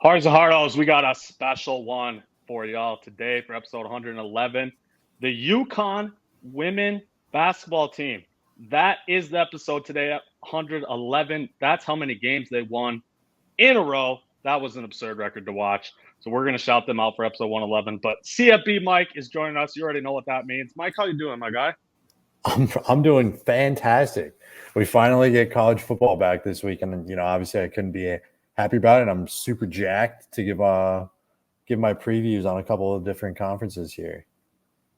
Hearts and Hardos, we got a special one for y'all today for episode 111. The Yukon women basketball team. That is the episode today at 111. That's how many games they won in a row. That was an absurd record to watch. So we're going to shout them out for episode 111. But CFB Mike is joining us. You already know what that means. Mike, how you doing, my guy? I'm doing fantastic. We finally get college football back this week, and obviously I couldn't be happy about it. I'm super jacked to give my previews on a couple of different conferences here.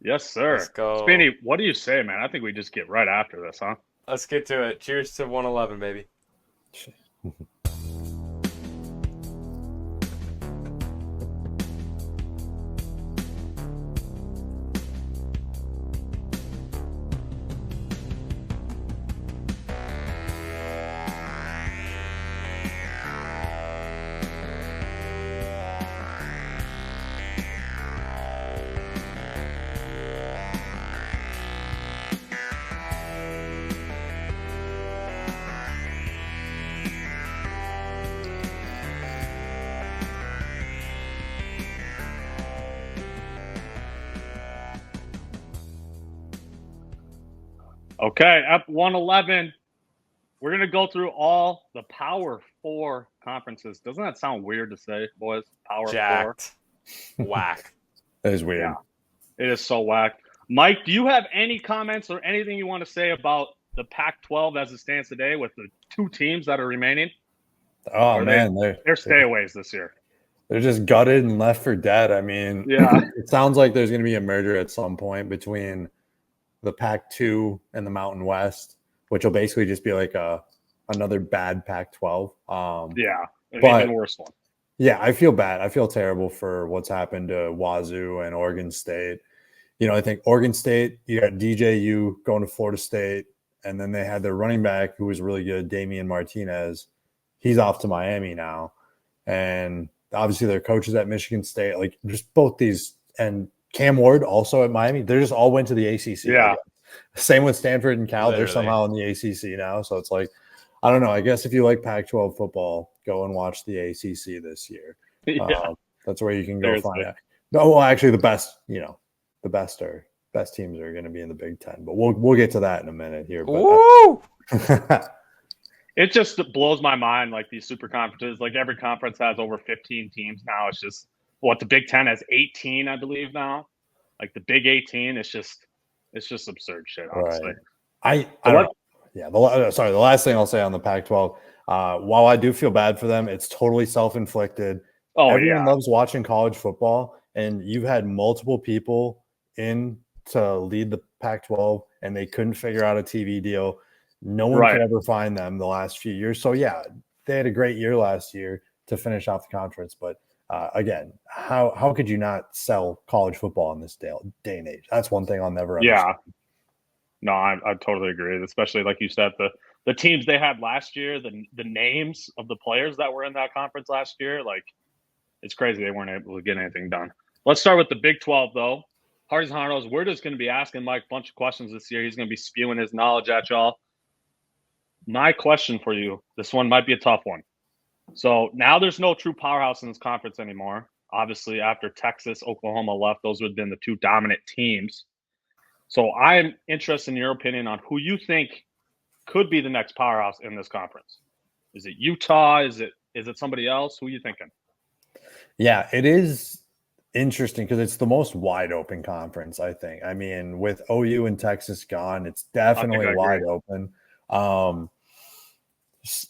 Yes, sir. Let's go. Spinny, what do you say, man? I think we just get right after this, huh? Let's get to it. Cheers to 111, baby. Okay, up 111. We're going to go through all the Power 4 conferences. Doesn't that sound weird to say, boys? Power Jacked. 4. Whack. That is weird. Yeah, it is so whack. Mike, do you have any comments or anything you want to say about the Pac-12 as it stands today with the two teams that are remaining? Oh, man. They're stayaways this year. They're just gutted and left for dead. I mean, yeah. It sounds like there's going to be a merger at some point between the Pac-2 and the Mountain West, which will basically just be like another bad Pac-12. Yeah, an even worse one. Yeah, I feel bad. I feel terrible for what's happened to Wazoo and Oregon State. I think Oregon State, you got DJU going to Florida State, and then they had their running back who was really good, Damian Martinez. He's off to Miami now. And obviously their coaches at Michigan State, like just both these, and Cam Ward also at Miami. They just all went to the ACC. Yeah. Same with Stanford and Cal. Literally. They're somehow in the ACC now. So it's like, I don't know. I guess if you like Pac-12 football, go and watch the ACC this year. Yeah. That's where you can go find out. No, well, actually, the best teams are going to be in the Big Ten. But we'll get to that in a minute here. Woo! It just blows my mind, like these super conferences. Like every conference has over 15 teams now. It's just the Big Ten has 18, I believe now. Like the Big 18, it's just absurd shit, honestly. Right. I don't know. Yeah. The last thing I'll say on the Pac-12, while I do feel bad for them, it's totally self-inflicted. Oh, Everyone loves watching college football, and you've had multiple people in to lead the Pac-12, and they couldn't figure out a TV deal. No one could ever find them the last few years. So, yeah, they had a great year last year to finish off the conference. But, again, how could you not sell college football in this day and age? That's one thing I'll never understand. Yeah. No, I totally agree. Especially, like you said, the teams they had last year, the names of the players that were in that conference last year, like, it's crazy they weren't able to get anything done. Let's start with the Big 12, though. Hearts and Hardos, we're just going to be asking Mike a bunch of questions this year. He's going to be spewing his knowledge at y'all. My question for you, this one might be a tough one. So now there's no true powerhouse in this conference anymore. Obviously, after Texas, Oklahoma left, those would have been the two dominant teams. So I'm interested in your opinion on who you think could be the next powerhouse in this conference. Is it Utah? Is it somebody else? Who are you thinking? Yeah, it is interesting because it's the most wide open conference, I think. I mean, with OU and Texas gone, it's definitely wide open.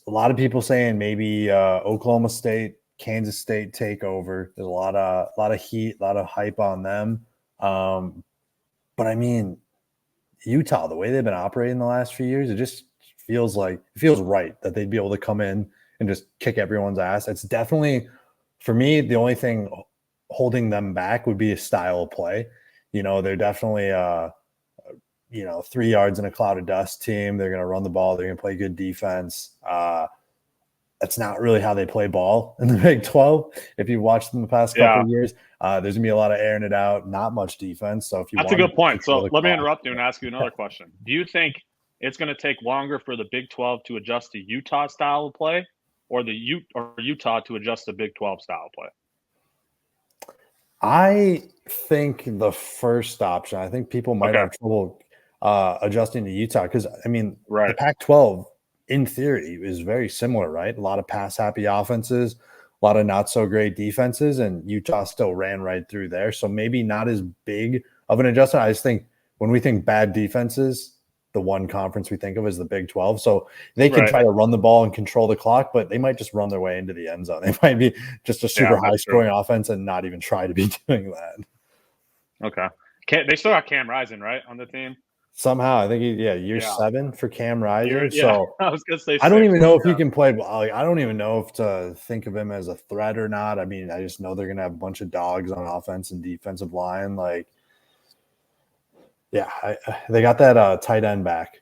A lot of people saying maybe Oklahoma State, Kansas State take over. There's a lot of heat, a lot of hype on them. But I mean, Utah, the way they've been operating the last few years, it just feels right that they'd be able to come in and just kick everyone's ass. It's definitely, for me, the only thing holding them back would be a style of play. They're definitely 3 yards in a cloud of dust team. They're going to run the ball. They're going to play good defense. That's not really how they play ball in the Big 12. If you've watched them the past couple of years, there's going to be a lot of airing it out, not much defense. So that's a good point. So let me interrupt you and ask you another question. Do you think it's going to take longer for the Big 12 to adjust to Utah style of play, or Utah to adjust to Big 12 style play? I think the first option. I think people might have trouble adjusting to Utah because, I mean, the Pac-12, in theory, is very similar, right? A lot of pass-happy offenses, a lot of not-so-great defenses, and Utah still ran right through there. So maybe not as big of an adjustment. I just think when we think bad defenses, the one conference we think of is the Big 12. So they can try to run the ball and control the clock, but they might just run their way into the end zone. They might be just a super high-scoring offense and not even try to be doing that. Okay. They still got Cam Rising, right, on the team? Somehow, I think year 7 for Cam Rising. So I was gonna say I don't even know if he can play. Like, I don't even know if to think of him as a threat or not. I mean, I just know they're gonna have a bunch of dogs on offense and defensive line. Like, yeah, they got that tight end back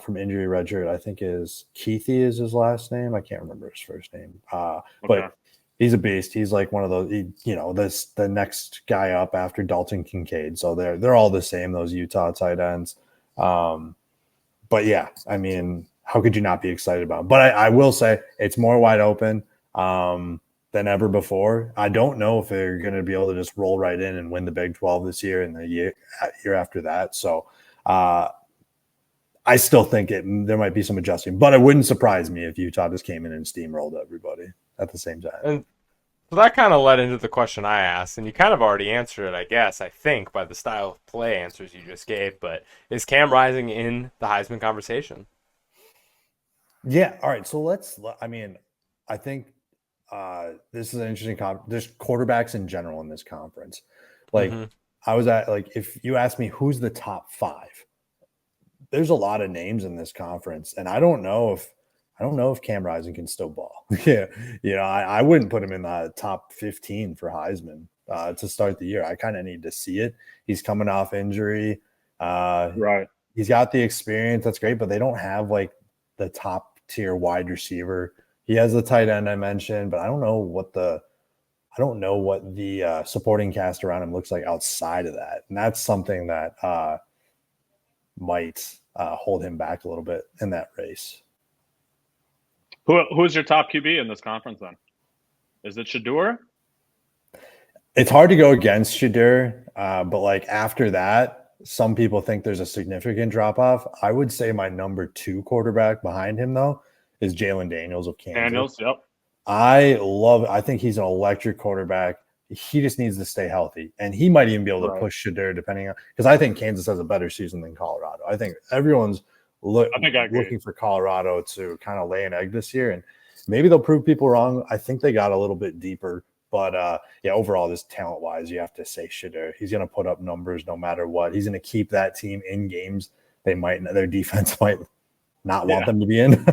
from injury redshirt. I think Keithy is his last name. I can't remember his first name. But he's a beast. He's like one of those, the next guy up after Dalton Kincaid. So they're all the same, those Utah tight ends. But yeah, I mean, how could you not be excited about it? But I will say it's more wide open than ever before. I don't know if they're going to be able to just roll right in and win the Big 12 this year and the year after that. So I still think there might be some adjusting, but it wouldn't surprise me if Utah just came in and steamrolled everybody at the same time. And so that kind of led into the question I asked, and you kind of already answered it, I guess, I think, by the style of play answers you just gave. But is Cam Rising in the Heisman conversation? Yeah. All right. So I think this is an interesting there's quarterbacks in general in this conference. Like I was at, like, if you ask me who's the top 5, there's a lot of names in this conference, and I don't know if Cam Rising can still ball. Yeah, I wouldn't put him in the top 15 for Heisman to start the year. I kind of need to see it. He's coming off injury. He's got the experience. That's great, but they don't have like the top tier wide receiver. He has the tight end I mentioned, but I don't know what the supporting cast around him looks like outside of that, and that's something that might hold him back a little bit in that race. Who's your top QB in this conference then? Is it Shedeur? It's hard to go against Shedeur, but like after that, some people think there's a significant drop off. I would say my number 2 quarterback behind him though is Jalen Daniels of Kansas. Daniels, yep. I think he's an electric quarterback. He just needs to stay healthy, and he might even be able to push Shedeur depending on, because I think Kansas has a better season than Colorado. I think everyone's looking for Colorado to kind of lay an egg this year, and maybe they'll prove people wrong. I think they got a little bit deeper, but overall, just talent wise, you have to say Shedeur. He's going to put up numbers no matter what. He's going to keep that team in games their defense might not want them to be in.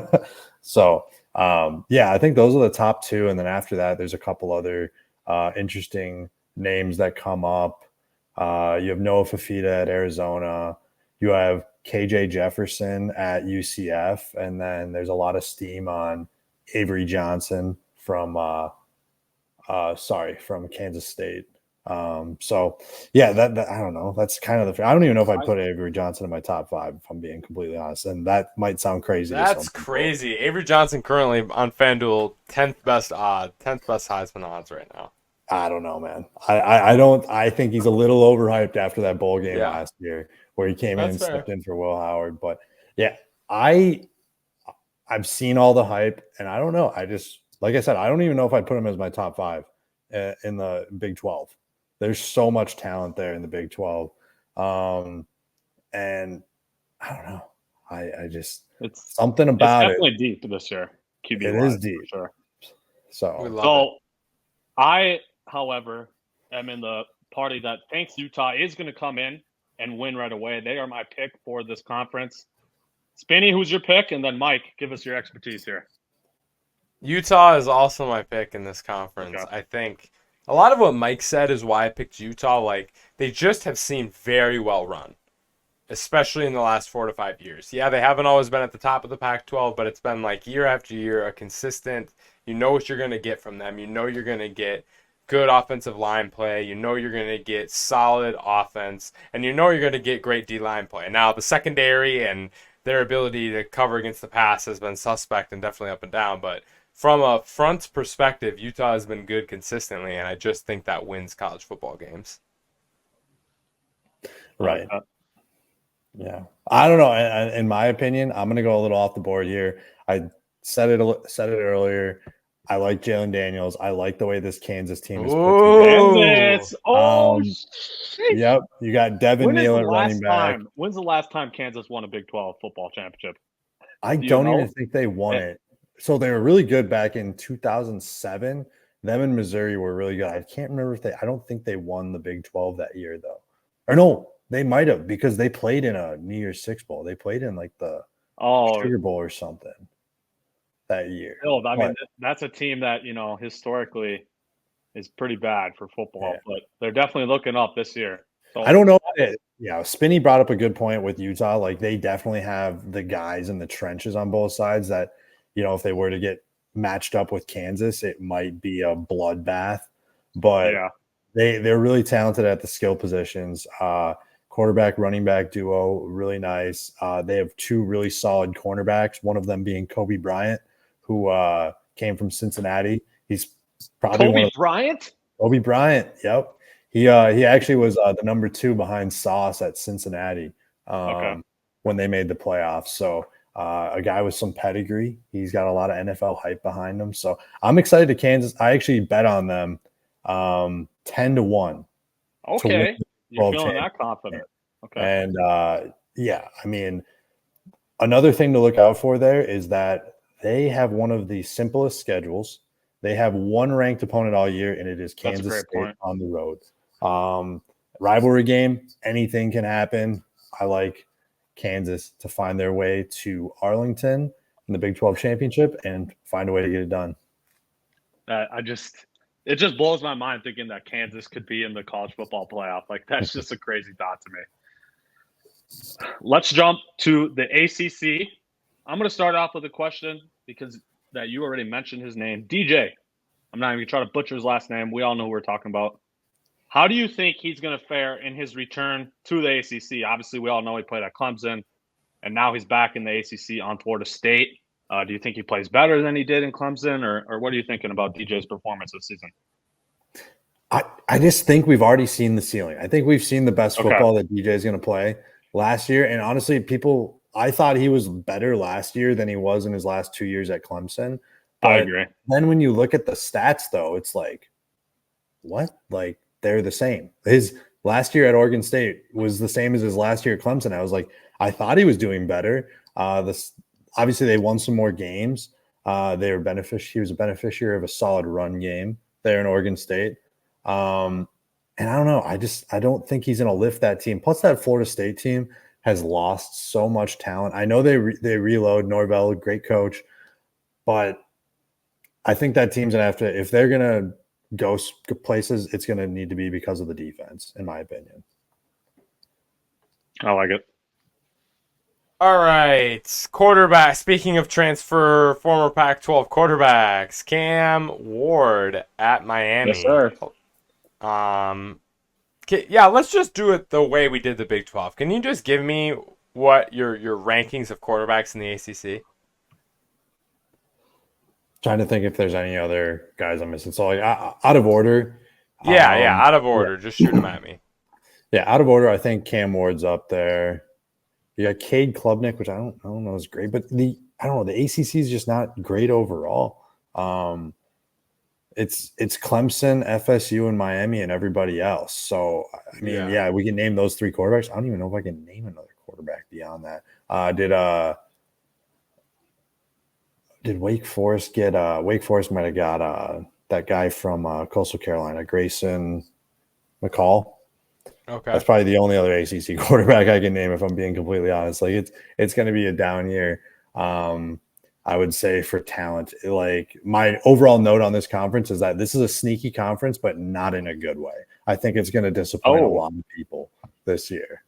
So I think those are the top 2, and then after that, there's a couple other interesting names that come up. You have Noah Fafita at Arizona. You have KJ Jefferson at UCF, and then there's a lot of steam on Avery Johnson from Kansas State. That I don't know. That's kind of I don't even know if I'd put Avery Johnson in my top 5, if I'm being completely honest. And that might sound crazy. That's crazy. Avery Johnson currently on FanDuel 10th best Heisman odds right now. I don't know, man. I think he's a little overhyped after that bowl game last year where he came in and stepped in for Will Howard. But yeah, I've seen all the hype, and I don't know. Like I said, I don't even know if I'd put him as my top 5 in the Big 12. There's so much talent there in the Big 12. And I don't know. It's something about it. It's definitely deep this year. QB it is deep. For sure. So I, however, am in the party that thinks Utah is going to come in and win right away. They are my pick for this conference. Spinny, who's your pick? And then Mike, give us your expertise here. Utah is also my pick in this conference. Okay. I think a lot of what Mike said is why I picked Utah. Like, they just have seemed very well run, especially in the last 4 to 5 years. Yeah, they haven't always been at the top of the Pac-12, but it's been like year after year, a consistent, you know what you're going to get from them. You know you're going to get good offensive line play. You know you're going to get solid offense, and you know you're going to get great D-line play. Now, the secondary and their ability to cover against the pass has been suspect and definitely up and down, but from a front perspective, Utah has been good consistently, and I just think that wins college football games. Right. Yeah. I don't know. In my opinion, I'm going to go a little off the board here. I said it earlier. I like Jalen Daniels. I like the way this Kansas team is put together. Kansas. Oh, shit. Yep. You got Devin Neal at running back. When's the last time Kansas won a Big 12 football championship? I don't even think they won it. So they were really good back in 2007. Them and Missouri were really good. I can't remember if I don't think they won the Big 12 that year, though. Or no, they might have, because they played in a New Year's Six Bowl. They played in like the Sugar Bowl or something that year. I mean, that's a team that, historically is pretty bad for football, but they're definitely looking up this year. So I don't know. Spinny brought up a good point with Utah. Like, they definitely have the guys in the trenches on both sides that, if they were to get matched up with Kansas, it might be a bloodbath. But they're really talented at the skill positions. Quarterback, running back duo, really nice. They have two really solid cornerbacks, one of them being Kobe Bryant, who came from Cincinnati. He's probably Kobe Bryant. Yep. He actually was the number 2 behind Sauce at Cincinnati when they made the playoffs. So a guy with some pedigree. He's got a lot of NFL hype behind him. So I'm excited to Kansas. I actually bet on them 10-1. Okay. You're feeling that confident. Okay. And I mean, another thing to look out for there is that they have one of the simplest schedules. They have one ranked opponent all year, and it is Kansas State on the road. Rivalry game, anything can happen. I like Kansas to find their way to Arlington in the Big 12 championship and find a way to get it done. It just blows my mind thinking that Kansas could be in the college football playoff. Like, that's just a crazy thought to me. Let's jump to the ACC. I'm going to start off with a question because that you already mentioned his name, DJ. I'm not even going to try to butcher his last name. We all know who we're talking about. How do you think he's going to fare in his return to the ACC? Obviously, we all know he played at Clemson, and now he's back in the ACC on Florida State. Do you think he plays better than he did in Clemson, or what are you thinking about DJ's performance this season? I just think we've already seen the ceiling. I think we've seen the best football that DJ is going to play last year. And honestly, I thought he was better last year than he was in his last 2 years at Clemson. But I agree. Then when you look at the stats, though, it's like, what? Like, they're the same. His last year at Oregon State was the same as his last year at Clemson. I was like, I thought he was doing better. Obviously, they won some more games. He was a beneficiary of a solid run game there in Oregon State. And I don't know. I don't think he's going to lift that team. Plus, that Florida State team has lost so much talent. I know they reload. Norvell, great coach, but I think that team's going to have to, if they're going to go places, it's going to need to be because of the defense, in my opinion. I like it. All right, quarterback. Speaking of transfer, former Pac-12 quarterbacks, Cam Ward at Miami. Yes, sir. Let's just do it the way we did the Big 12. Can you just give me what your rankings of quarterbacks in the ACC? Trying to think if there's any other guys I'm missing. So, like, out of order. Out of order. Yeah. Just shoot them at me. Yeah, out of order, I think Cam Ward's up there. You got Cade Klubnik, which I don't know is great, but the ACC is just not great overall. It's Clemson, FSU, and Miami, and everybody else. So I mean, we can name those 3 quarterbacks. I don't even know if I can name another quarterback beyond that. Did Wake Forest get? Wake Forest might have got that guy from Coastal Carolina, Grayson McCall. Okay, that's probably the only other ACC quarterback I can name, if I'm being completely honest. Like, it's going to be a down year. I would say for talent. Like, my overall note on this conference is that this is a sneaky conference, but not in a good way. I think it's going to disappoint a lot of people this year.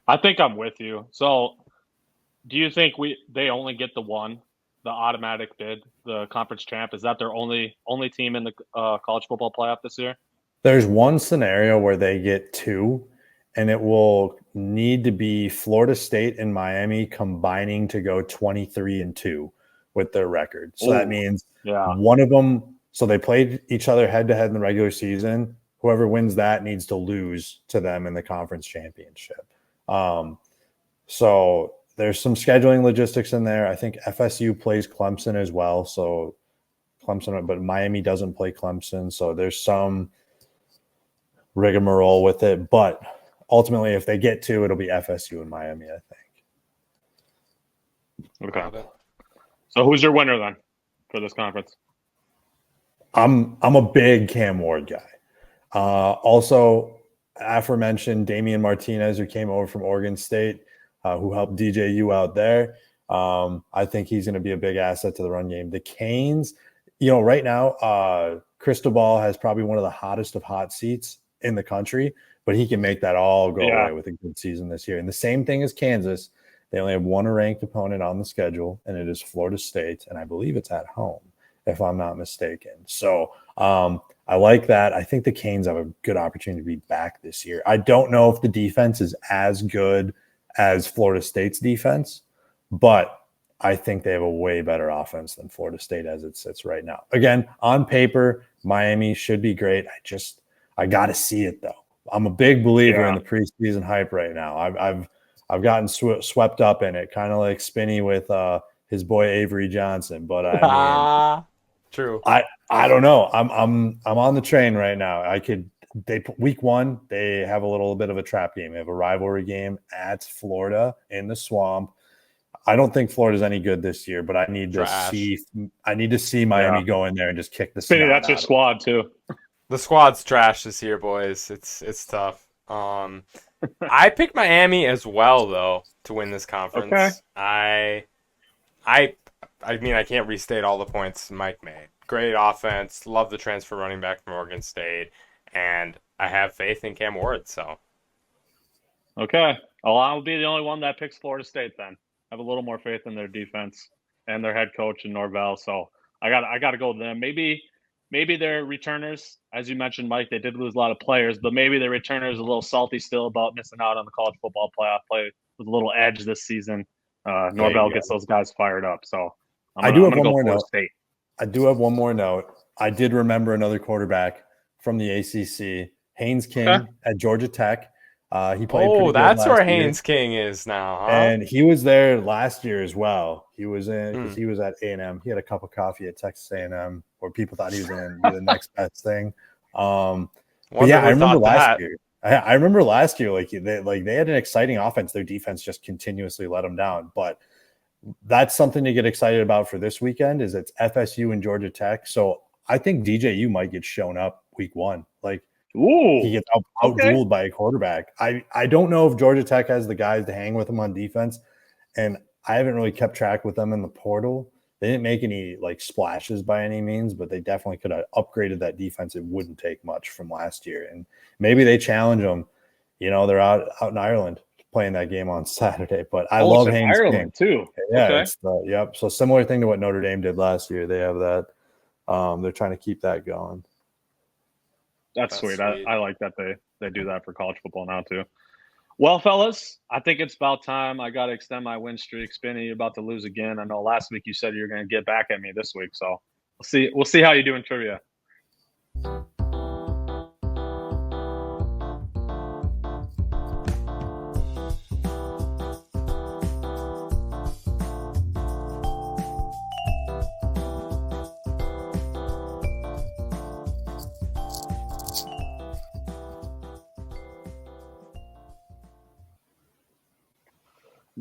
I think I'm with you. So, do you think they only get the automatic bid, the conference champ? Is that their only team in the college football playoff this year? There's one scenario where they get 2, and it will need to be Florida State and Miami combining to go 23-2 with their record. So that means yeah. one of them. So they played each other head to head in the regular season. Whoever wins that needs to lose to them in the conference championship. So there's some scheduling logistics in there. I think FSU plays Clemson as well. So Clemson, but Miami doesn't play Clemson. So there's some rigmarole with it. But ultimately, if they get to, it'll be FSU and Miami, I think. Okay. So who's your winner then for this conference? I'm a big Cam Ward guy. Also, aforementioned Damian Martinez, who came over from Oregon State, who helped DJU out there. I think he's going to be a big asset to the run game. The Canes, right now, Cristobal has probably one of the hottest of hot seats in the country, but he can make that all go away with a good season this year. And the same thing as Kansas. They only have one ranked opponent on the schedule, and it is Florida State, and I believe it's at home, if I'm not mistaken. So I like that. I think the Canes have a good opportunity to be back this year. I don't know if the defense is as good as Florida State's defense, but I think they have a way better offense than Florida State as it sits right now. Again, on paper, Miami should be great. I got to see it, though. I'm a big believer in the preseason hype right now. I've gotten swept up in it, kind of like Spinny with his boy Avery Johnson. But I mean, true. I don't know. I'm on the train right now. Week 1, they have a little bit of a trap game. They have a rivalry game at Florida in the Swamp. I don't think Florida's any good this year, but I need to see Miami go in there and just kick the snot Spinny, that's your squad too. The squad's trash this year, boys. It's tough. I picked Miami as well, though, to win this conference. Okay. I mean, I can't restate all the points Mike made. Great offense. Love the transfer running back from Oregon State. And I have faith in Cam Ward, so. Okay. Well, I'll be the only one that picks Florida State then. I have a little more faith in their defense and their head coach in Norvell. So I got to go with them. Maybe their returners, as you mentioned, Mike, they did lose a lot of players, but maybe their returners are a little salty still about missing out on the college football playoff play with a little edge this season. Norvell gets those guys fired up. So I do have one more note. I do have one more note. I did remember another quarterback from the ACC, Haynes King at Georgia Tech. He played. Oh, that's where Haynes King is now, huh? And he was there last year as well. He was because he was at A&M. He had a cup of coffee at Texas A&M, where people thought he was going to be the next best thing. But yeah, I remember last year. I remember last year, they had an exciting offense. Their defense just continuously let them down. But that's something to get excited about for this weekend. Is it's FSU and Georgia Tech. So I think DJU might get shown up week 1. He gets out-dueled by a quarterback. I don't know if Georgia Tech has the guys to hang with him on defense, and I haven't really kept track with them in the portal. They didn't make any splashes by any means, but they definitely could have upgraded that defense. It wouldn't take much from last year, and maybe they challenge them. They're out in Ireland playing that game on Saturday. But I love Haynes Ireland King. Too. Yeah, yep. So similar thing to what Notre Dame did last year. They have that. They're trying to keep that going. That's sweet. I like that they do that for college football now too. Well, fellas, I think it's about time. I got to extend my win streak. Spinny, you're about to lose again. I know last week you said you're going to get back at me this week, so we'll see how you do in trivia.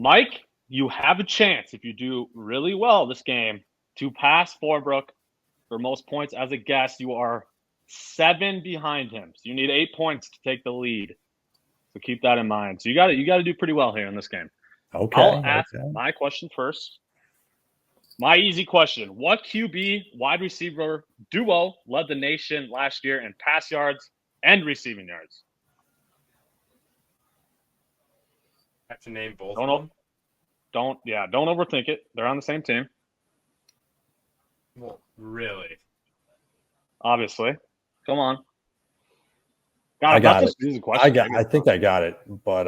Mike, you have a chance, if you do really well this game, to pass Forbrook for most points as a guest. You are 7 behind him, so you need 8 points to take the lead. So keep that in mind. So you got to do pretty well here in this game. Okay. I'll ask my question first. My easy question: what QB wide receiver duo led the nation last year in pass yards and receiving yards? I have to name both of them? Don't overthink it. They're on the same team. Well, really? Obviously. Come on. I got it. I think I got it, but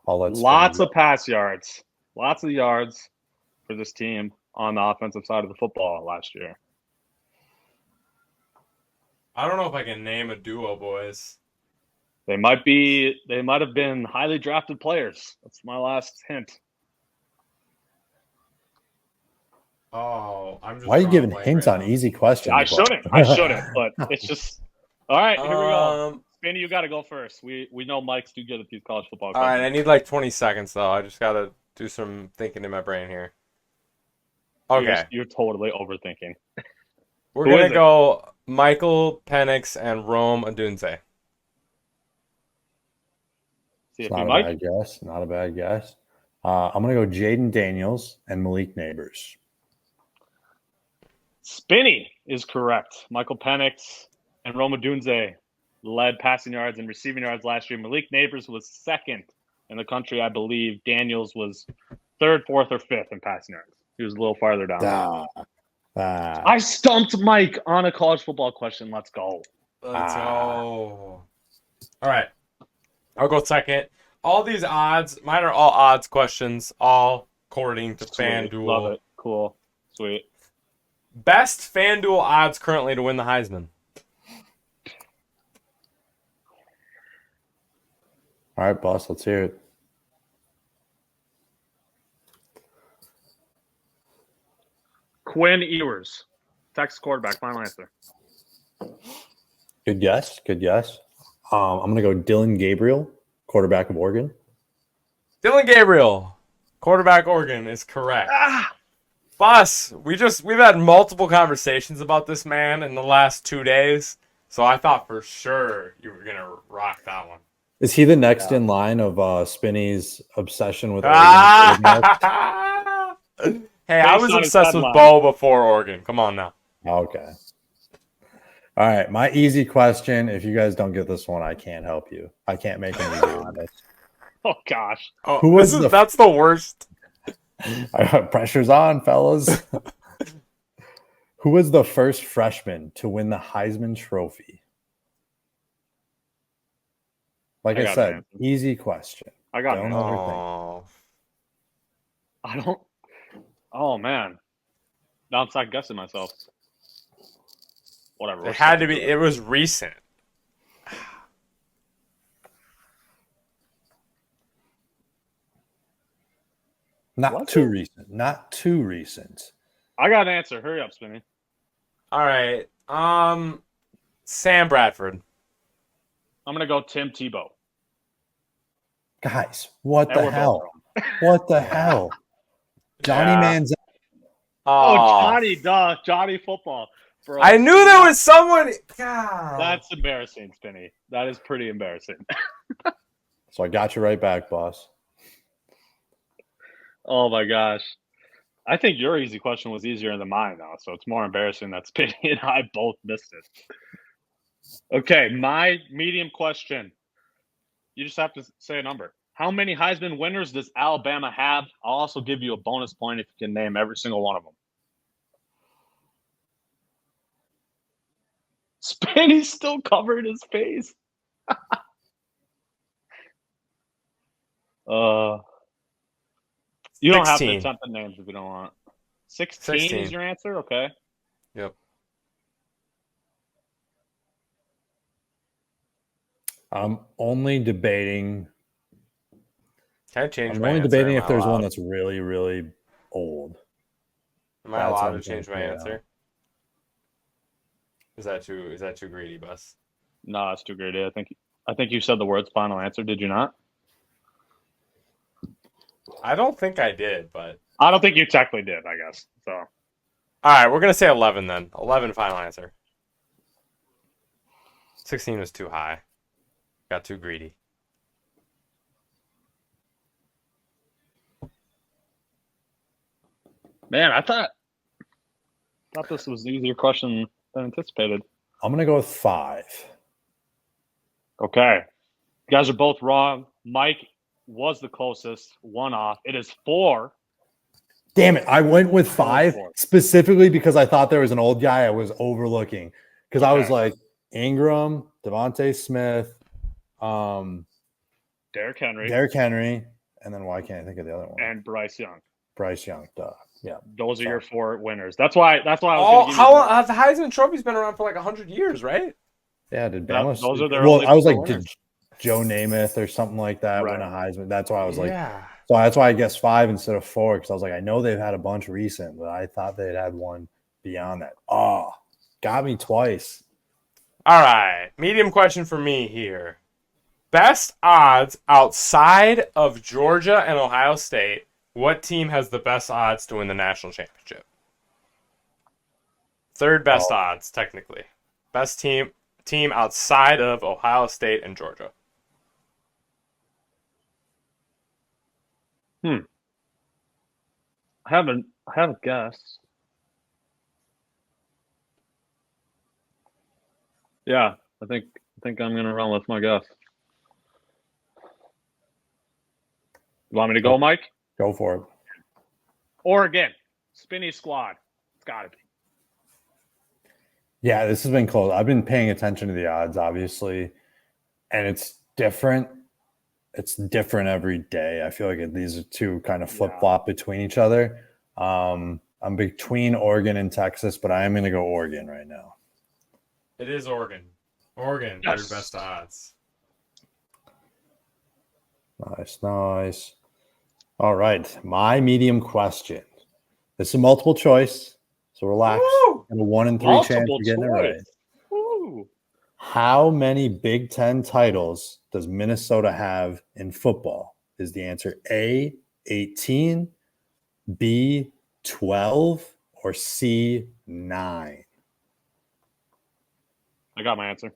I'll let lots of pass yards. Lots of yards. for this team on the offensive side of the football last year. I don't know if I can name a duo, boys. They might have been highly drafted players. That's my last hint. Oh, I'm just. Why are you giving hints on easy questions? I shouldn't, but it's just. All right, here we go. Spinny, you got to go first. We know Mike's too good at these college football questions. All right, I need like 20 seconds though. I just gotta do some thinking in my brain here. Okay, you're totally overthinking. We're gonna go Michael Penix and Rome Odunze. Not a bad guess. Not a bad guess. I'm gonna go Jaden Daniels and Malik Neighbors. Spinny is correct. Michael Penix and Rome Odunze led passing yards and receiving yards last year. Malik Neighbors was second in the country, I believe. Daniels was third, fourth, or fifth in passing yards. He was a little farther down. I stumped Mike on a college football question. Let's go. Let's go. All right. I'll go second. All these odds, mine are all odds questions, all according to FanDuel. Love it. Cool. Sweet. Best FanDuel odds currently to win the Heisman. All right, boss, let's hear it. Quinn Ewers, Texas quarterback. Final answer. Good guess. Good guess. I'm going to go Dylan Gabriel, quarterback of Oregon. Dylan Gabriel, quarterback Oregon, is correct. Boss, we've had multiple conversations about this man in the last 2 days, so I thought for sure you were going to rock that one. Is he the next in line of Spinny's obsession with Oregon? Hey, I was obsessed with Bo before Oregon. Come on now. Okay. All right, my easy question. If you guys don't get this one, I can't help you. I can't make an easy one. Oh gosh. That's the worst. Pressure's on, fellas. Who was the first freshman to win the Heisman Trophy? Like I said, easy question. I got it. I don't. Oh man. Now I'm second guessing myself. Whatever. It had to be. It was recent. Not too recent. Not too recent. I got an answer. Hurry up, Spinny. All right. Sam Bradford. I'm gonna go Tim Tebow. Guys, what the hell? What the hell? Johnny Manziel. Johnny, Johnny football. Bro, I knew there was someone. God. That's embarrassing, Spinny. That is pretty embarrassing. So I got you right back, boss. Oh my gosh. I think your easy question was easier than mine now, so it's more embarrassing that Spinny and I both missed it. Okay, my medium question. You just have to say a number. How many Heisman winners does Alabama have? I'll also give you a bonus point if you can name every single one of them. Spinny's still covering his face. You don't have to attempt the names if you don't want. 16 is your answer? Okay. Yep. I'm only debating. Can I change I'm my only answer? debating if there's one that's really, really old. Am I allowed to change my answer? Is that too greedy, Bus? No, that's too greedy. I think you said the words final answer, did you not? I don't think I did, but I don't think you technically did, I guess. So all right, we're gonna say 11 then. 11 final answer. 16 was too high. Got too greedy. Man, I thought this was an easier question than anticipated. I'm gonna go with 5. Okay. You guys are both wrong. Mike was the closest, one off. It is 4. Damn it. I went with 5 specifically because I thought there was an old guy I was overlooking. Because I was like Ingram, Devontae Smith, Derrick Henry. And then why can't I think of the other one? And Bryce Young. Bryce Young, duh. Yeah. Those are your 4 winners. That's why I was going to give how the Heisman Trophy's been around for like 100 years, right? Yeah, did Bama? Those are their well, only I was like, 4 winners. did Joe Namath or something like that win a Right. Heisman? That's why I was like, Yeah. so that's why I guess 5 instead of 4, because I was like, I know they've had a bunch recent, but I thought they'd had one beyond that. Oh, got me twice. All right. Medium question for me here. Best odds outside of Georgia and Ohio State. What team has the best odds to win the national championship? Third best odds, technically. Best team outside of Ohio State and Georgia. I have a guess. Yeah, I think I'm gonna run with my guess. You want me to go, Mike? Go for it. Oregon, Spinny Squad. It's gotta be. Yeah, this has been close. I've been paying attention to the odds, obviously, and it's different. It's different every day. I feel like these are two kind of flip-flop between each other. I'm between Oregon and Texas, but I am going to go Oregon right now. It is Oregon. Oregon, Yes. third best odds. Nice. All right, my medium question. This is a multiple choice, so relax. And a 1 in 3 chance of getting it right. Woo. How many Big Ten titles does Minnesota have in football? Is the answer A, 18, B, 12, or C, 9? I got my answer.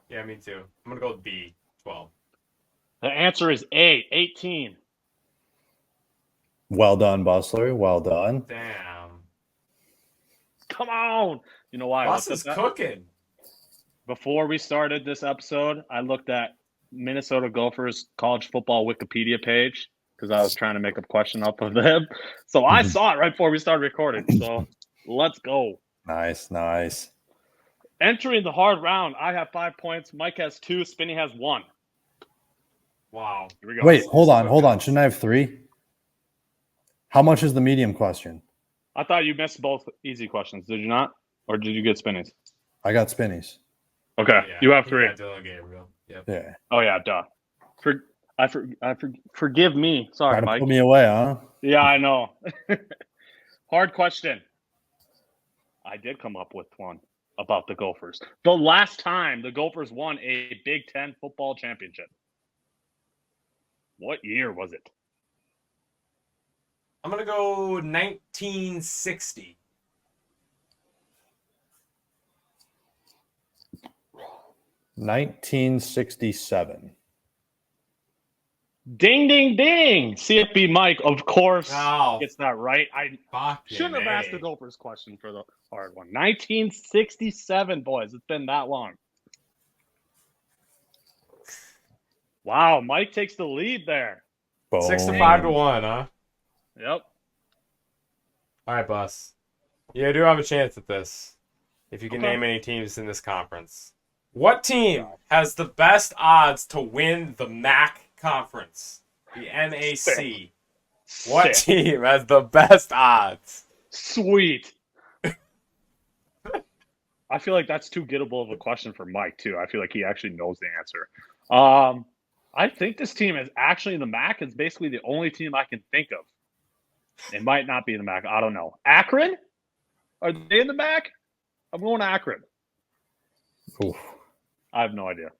Yeah, me too. I'm going to go with B, 12. The answer is A, 18. Well done, Bustler. Well done. Damn. Come on. You know why? Bus is cooking. Before we started this episode, I looked at Minnesota Gophers college football Wikipedia page because I was trying to make a question up of them. So I saw it right before we started recording. So let's go. Nice. Entering the hard round, I have 5 points. Mike has 2. Spinny has 1. Wow. Here we go. Wait, hold on. Shouldn't I have 3? How much is the medium question? I thought you missed both easy questions. Did you not? Or did you get Spinnies? I got Spinnies. Okay. Yeah, you have 3. Yeah, Dylan Gabriel. Yep. Yeah. Oh, yeah, duh. Forgive me. Sorry, Try to Mike. put me away, huh? Yeah, I know. Hard question. I did come up with one about the Gophers. The last time the Gophers won a Big Ten football championship. What year was it? I'm going to go 1960. $1967. Ding, ding, ding. CFP Mike, of course, gets that right. I shouldn't have asked the Gophers question for the hard one. 1967, boys. It's been that long. Wow, Mike takes the lead there. Boom. 6-5-1, huh? Yep. All right, Bus. You do have a chance at this if you can name any teams in this conference. What team has the best odds to win the MAC conference? The MAC. What team has the best odds? Sweet. I feel like that's too gettable of a question for Mike, too. I feel like he actually knows the answer. I think this team is actually in the MAC. It's basically the only team I can think of. It might not be in the MAC. I don't know. Akron? Are they in the MAC? I'm going to Akron. Oof. I have no idea.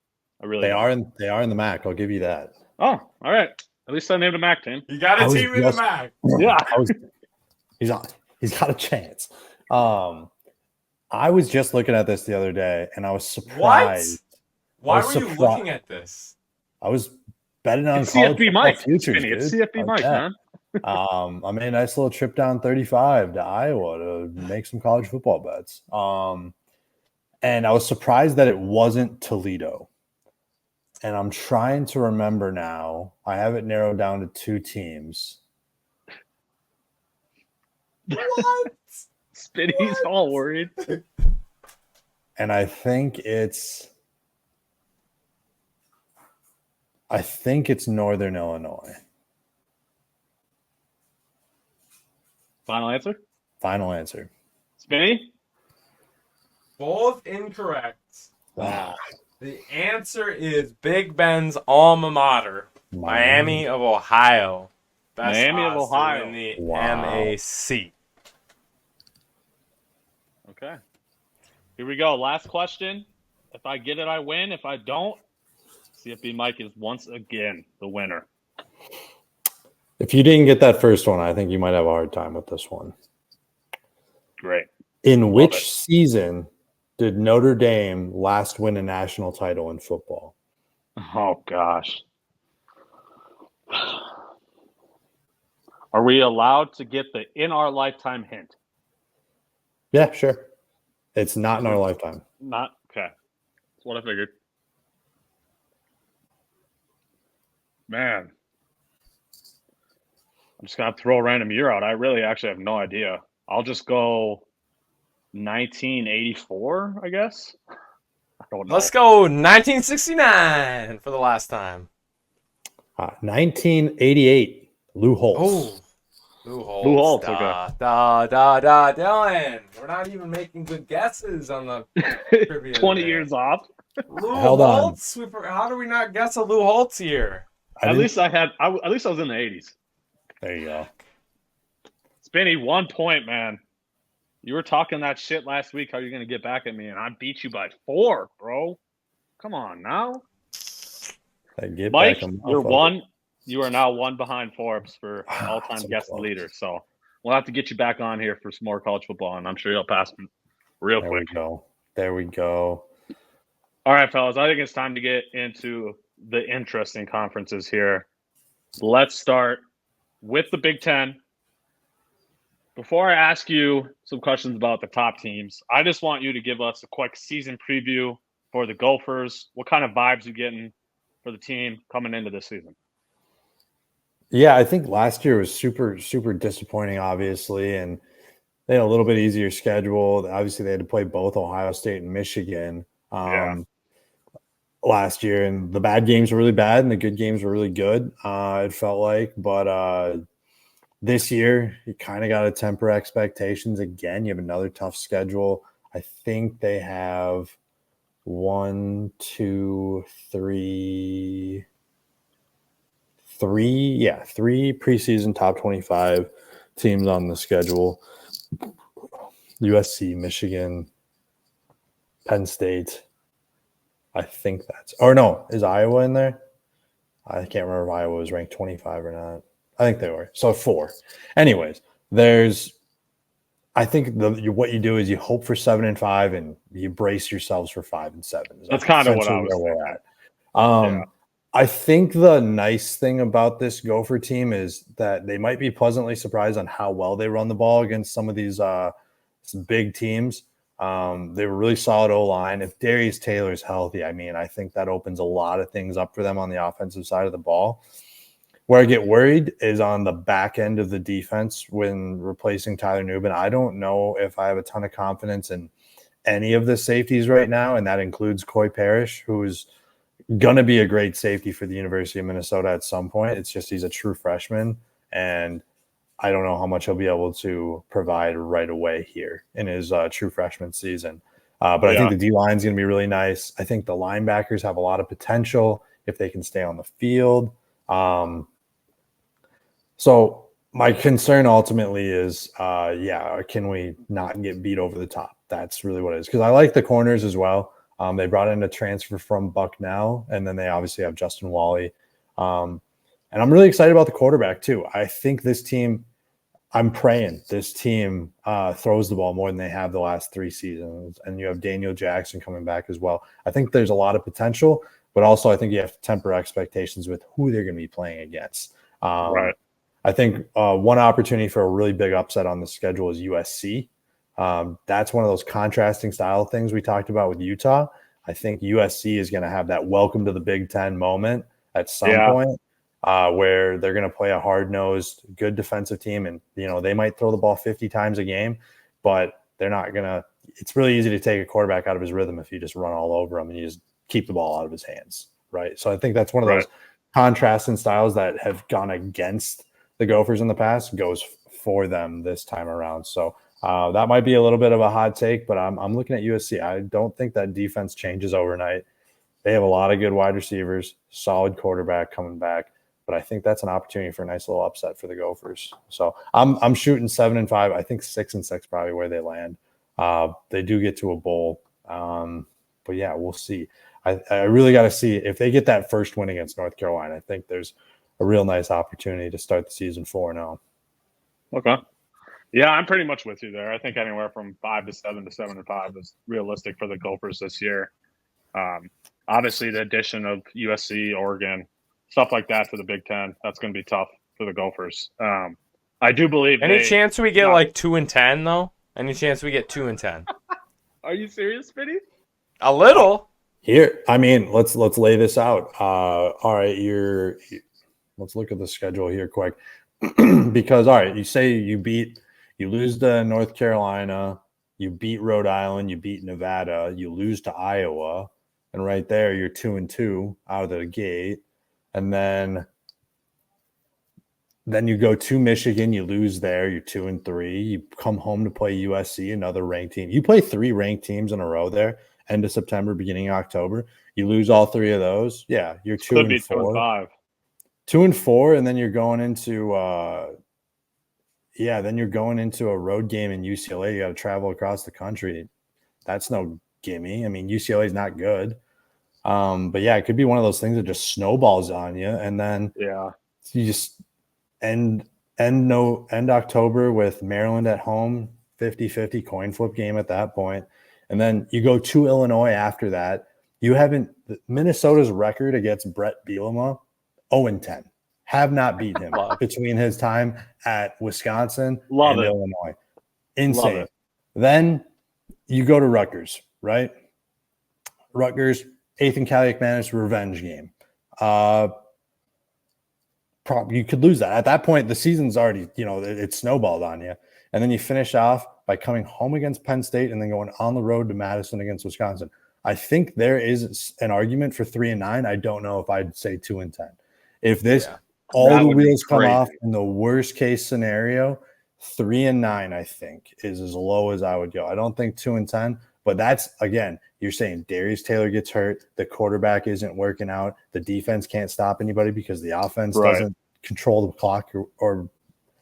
They are in the MAC. I'll give you that. Oh, all right. At least I named a MAC team. You got a team in the MAC. Yeah. He's got a chance. I was just looking at this the other day, and I was surprised. What? Why were you looking at this? I was betting on CFP Mike futures. It's CFP Mike, man. I made a nice little trip down 35 to Iowa to make some college football bets. And I was surprised that it wasn't Toledo. And I'm trying to remember now. I have it narrowed down to 2 teams. What? Spinny's all worried. And I think it's Northern Illinois. Final answer? Final answer. Spinny? Both incorrect. Wow. The answer is Big Ben's alma mater, Miami of Ohio. Best Miami of Ohio. In the Wow. MAC. Okay. Here we go. Last question. If I get it, I win. If I don't, CFB Mike is once again the winner. If you didn't get that first one, I think you might have a hard time with this one. Great. In which season did Notre Dame last win a national title in football? Oh, gosh. Are we allowed to get the in our lifetime hint? Yeah, sure. It's not in our lifetime. Not okay. That's what I figured. Man. I'm just going to throw a random year out. I really actually have no idea. I'll just go 1984, I guess. I don't know. Let's go 1969 for the last time. 1988. Lou Holtz. Oh. Lou Holtz. Lou Holtz, okay. Dylan. We're not even making good guesses on the trivia 20 today. years off. Lou Hold Holtz? How do we not guess a Lou Holtz here? At least I was in the 80s. There you go. Spinny, 1 point, man. You were talking that shit last week. How are you going to get back at me? And I beat you by 4, bro. Come on now. Mike, you're 1. You are now 1 behind Forbes for all-time so guest close. leader. So we'll have to get you back on here for some more college football, and I'm sure you'll pass me real quick. There we go. All right, fellas. I think it's time to get into the interesting conferences here. Let's start with the Big Ten. Before I ask you some questions about the top teams, I just want you to give us a quick season preview for the Gophers. What kind of vibes you getting for the team coming into this season? Yeah, I think last year was super, super disappointing, obviously, and they had a little bit easier schedule. Obviously, they had to play both Ohio State and Michigan last year, and the bad games were really bad and the good games were really good, it felt like. But this year, you kind of got to temper expectations again. You have another tough schedule. I think they have 3 preseason top 25 teams on the schedule. USC, Michigan, Penn State. I think is Iowa in there? I can't remember if Iowa was ranked 25 or not. I think they were. So 4. Anyways, I think what you do is you hope for 7 and 5 and you brace yourselves for 5 and 7. That's kind of what I was thinking. At. I think the nice thing about this Gopher team is that they might be pleasantly surprised on how well they run the ball against some of these some big teams. They were really solid O-line. If Darius Taylor's healthy, I think that opens a lot of things up for them on the offensive side of the ball. Where I get worried is on the back end of the defense when replacing Tyler Nubin. I don't know if I have a ton of confidence in any of the safeties right now, and that includes Coy Parrish, who's going to be a great safety for the University of Minnesota at some point. It's just he's a true freshman, and I don't know how much he'll be able to provide right away here in his true freshman season. But I think the D-line is going to be really nice. I think the linebackers have a lot of potential if they can stay on the field. So my concern ultimately is, can we not get beat over the top? That's really what it is. Because I like the corners as well. They brought in a transfer from Bucknell, and then they obviously have Justin Wally. And I'm really excited about the quarterback too. I think this team, I'm praying this team throws the ball more than they have the last 3 seasons. And you have Daniel Jackson coming back as well. I think there's a lot of potential, but also I think you have to temper expectations with who they're going to be playing against. Right. I think one opportunity for a really big upset on the schedule is USC. That's one of those contrasting style things we talked about with Utah. I think USC is going to have that welcome to the Big Ten moment at some point where they're going to play a hard-nosed, good defensive team. And, they might throw the ball 50 times a game, but they're not going to – it's really easy to take a quarterback out of his rhythm if you just run all over him and you just keep the ball out of his hands, right? So I think that's one of those contrasting styles that have gone against the Gophers in the past, goes for them this time around. So that might be a little bit of a hot take, but I'm looking at USC. I don't think that defense changes overnight. They have a lot of good wide receivers, solid quarterback coming back, but I think that's an opportunity for a nice little upset for the Gophers. So I'm shooting 7-5. I think 6-6 probably where they land. They do get to a bowl, but yeah, we'll see. I really got to see if they get that first win against North Carolina. I think there's a real nice opportunity to start the season 4-0. Okay. Yeah, I'm pretty much with you there. I think anywhere from 5-7 to 7-5 is realistic for the Gophers this year. Obviously, the addition of USC, Oregon, stuff like that to the Big Ten, that's going to be tough for the Gophers. I do believe. Any chance we get like 2-10 though? Any chance we get 2-10? Are you serious, Fetty? A little. Here, I mean, let's lay this out. All right, let's look at the schedule here quick. Because all right, you say you lose to North Carolina, you beat Rhode Island, you beat Nevada, you lose to Iowa, and right there you're 2-2 out of the gate, and then you go to Michigan, you lose there, you're 2-3. You come home to play USC, another ranked team. You play 3 ranked teams in a row there, end of September, beginning of October. You lose all 3 of those. Yeah, you're 2-4. Could be 2-5. 2-4, and then you're going into then you're going into a road game in UCLA. You got to travel across the country. That's no gimme. I mean, UCLA is not good. But yeah, it could be one of those things that just snowballs on you, and then you just end October with Maryland at home, 50-50 coin flip game at that point. And then you go to Illinois after that. Minnesota's record against Brett Bielema, 0-10. Have not beat him between his time at Wisconsin and Illinois. Insane. Then you go to Rutgers, right? Rutgers, 8th and Catholic Manus revenge game. You could lose that. At that point, the season's already, it snowballed on you. And then you finish off by coming home against Penn State and then going on the road to Madison against Wisconsin. I think there is an argument for 3-9. I don't know if I'd say 2-10. If the wheels come off in the worst case scenario, 3-9, I think, is as low as I would go. I don't think 2-10, but that's, again, you're saying Darius Taylor gets hurt, the quarterback isn't working out, the defense can't stop anybody because the offense doesn't control the clock or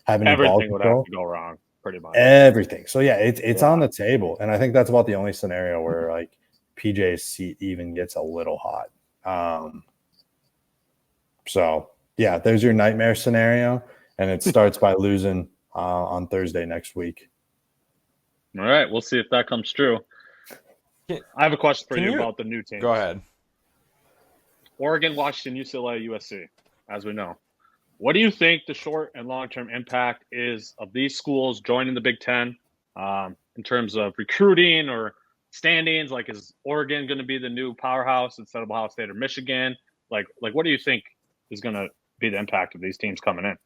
have any ball control. Everything would have to go wrong, pretty much. Everything. So, yeah, it's on the table, and I think that's about the only scenario where, like, PJ's seat even gets a little hot. So, yeah, there's your nightmare scenario, and it starts by losing on Thursday next week. All right, we'll see if that comes true. I have a question for you about the new teams. Go ahead. Oregon, Washington, UCLA, USC, as we know. What do you think the short and long-term impact is of these schools joining the Big Ten in terms of recruiting or standings? Like, is Oregon going to be the new powerhouse instead of Ohio State or Michigan? Like, what do you think is going to be the impact of these teams coming in?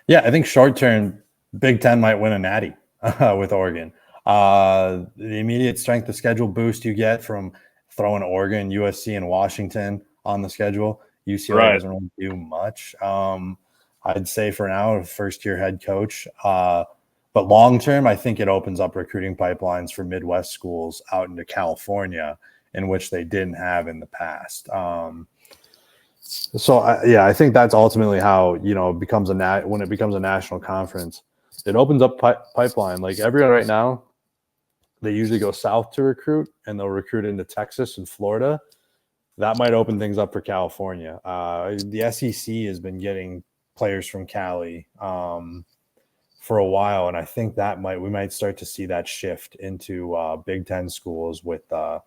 Yeah, I think short-term, Big Ten might win a natty with Oregon. The immediate strength of schedule boost you get from throwing Oregon, USC, and Washington on the schedule. UCLA doesn't really do much. I'd say for now, a first-year head coach. But long-term, I think it opens up recruiting pipelines for Midwest schools out into California, in which they didn't have in the past. I think that's ultimately how, it becomes when it becomes a national conference. It opens up pipeline. Like everyone right now, they usually go south to recruit, and they'll recruit into Texas and Florida. That might open things up for California. The SEC has been getting players from Cali for a while, and I think we might start to see that shift into Big Ten schools with a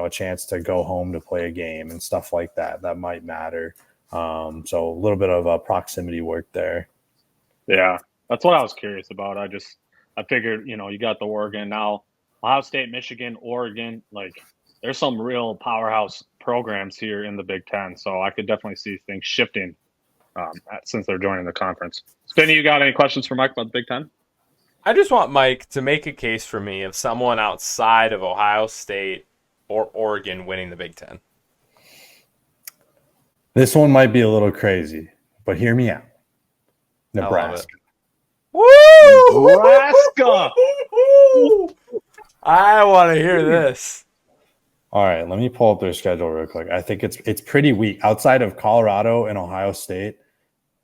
chance to go home to play a game and stuff like that. That might matter. So a little bit of proximity work there. Yeah, that's what I was curious about. I figured, you got the Oregon now, Ohio State, Michigan, Oregon. Like, there's some real powerhouse programs here in the Big Ten. So I could definitely see things shifting since they're joining the conference. Spinny, you got any questions for Mike about the Big Ten? I just want Mike to make a case for me of someone outside of Ohio State or Oregon winning the Big Ten. This one might be a little crazy, but hear me out. Nebraska. Woo! Nebraska. I want to hear this. All right, let me pull up their schedule real quick. I think it's pretty weak. Outside of Colorado and Ohio State,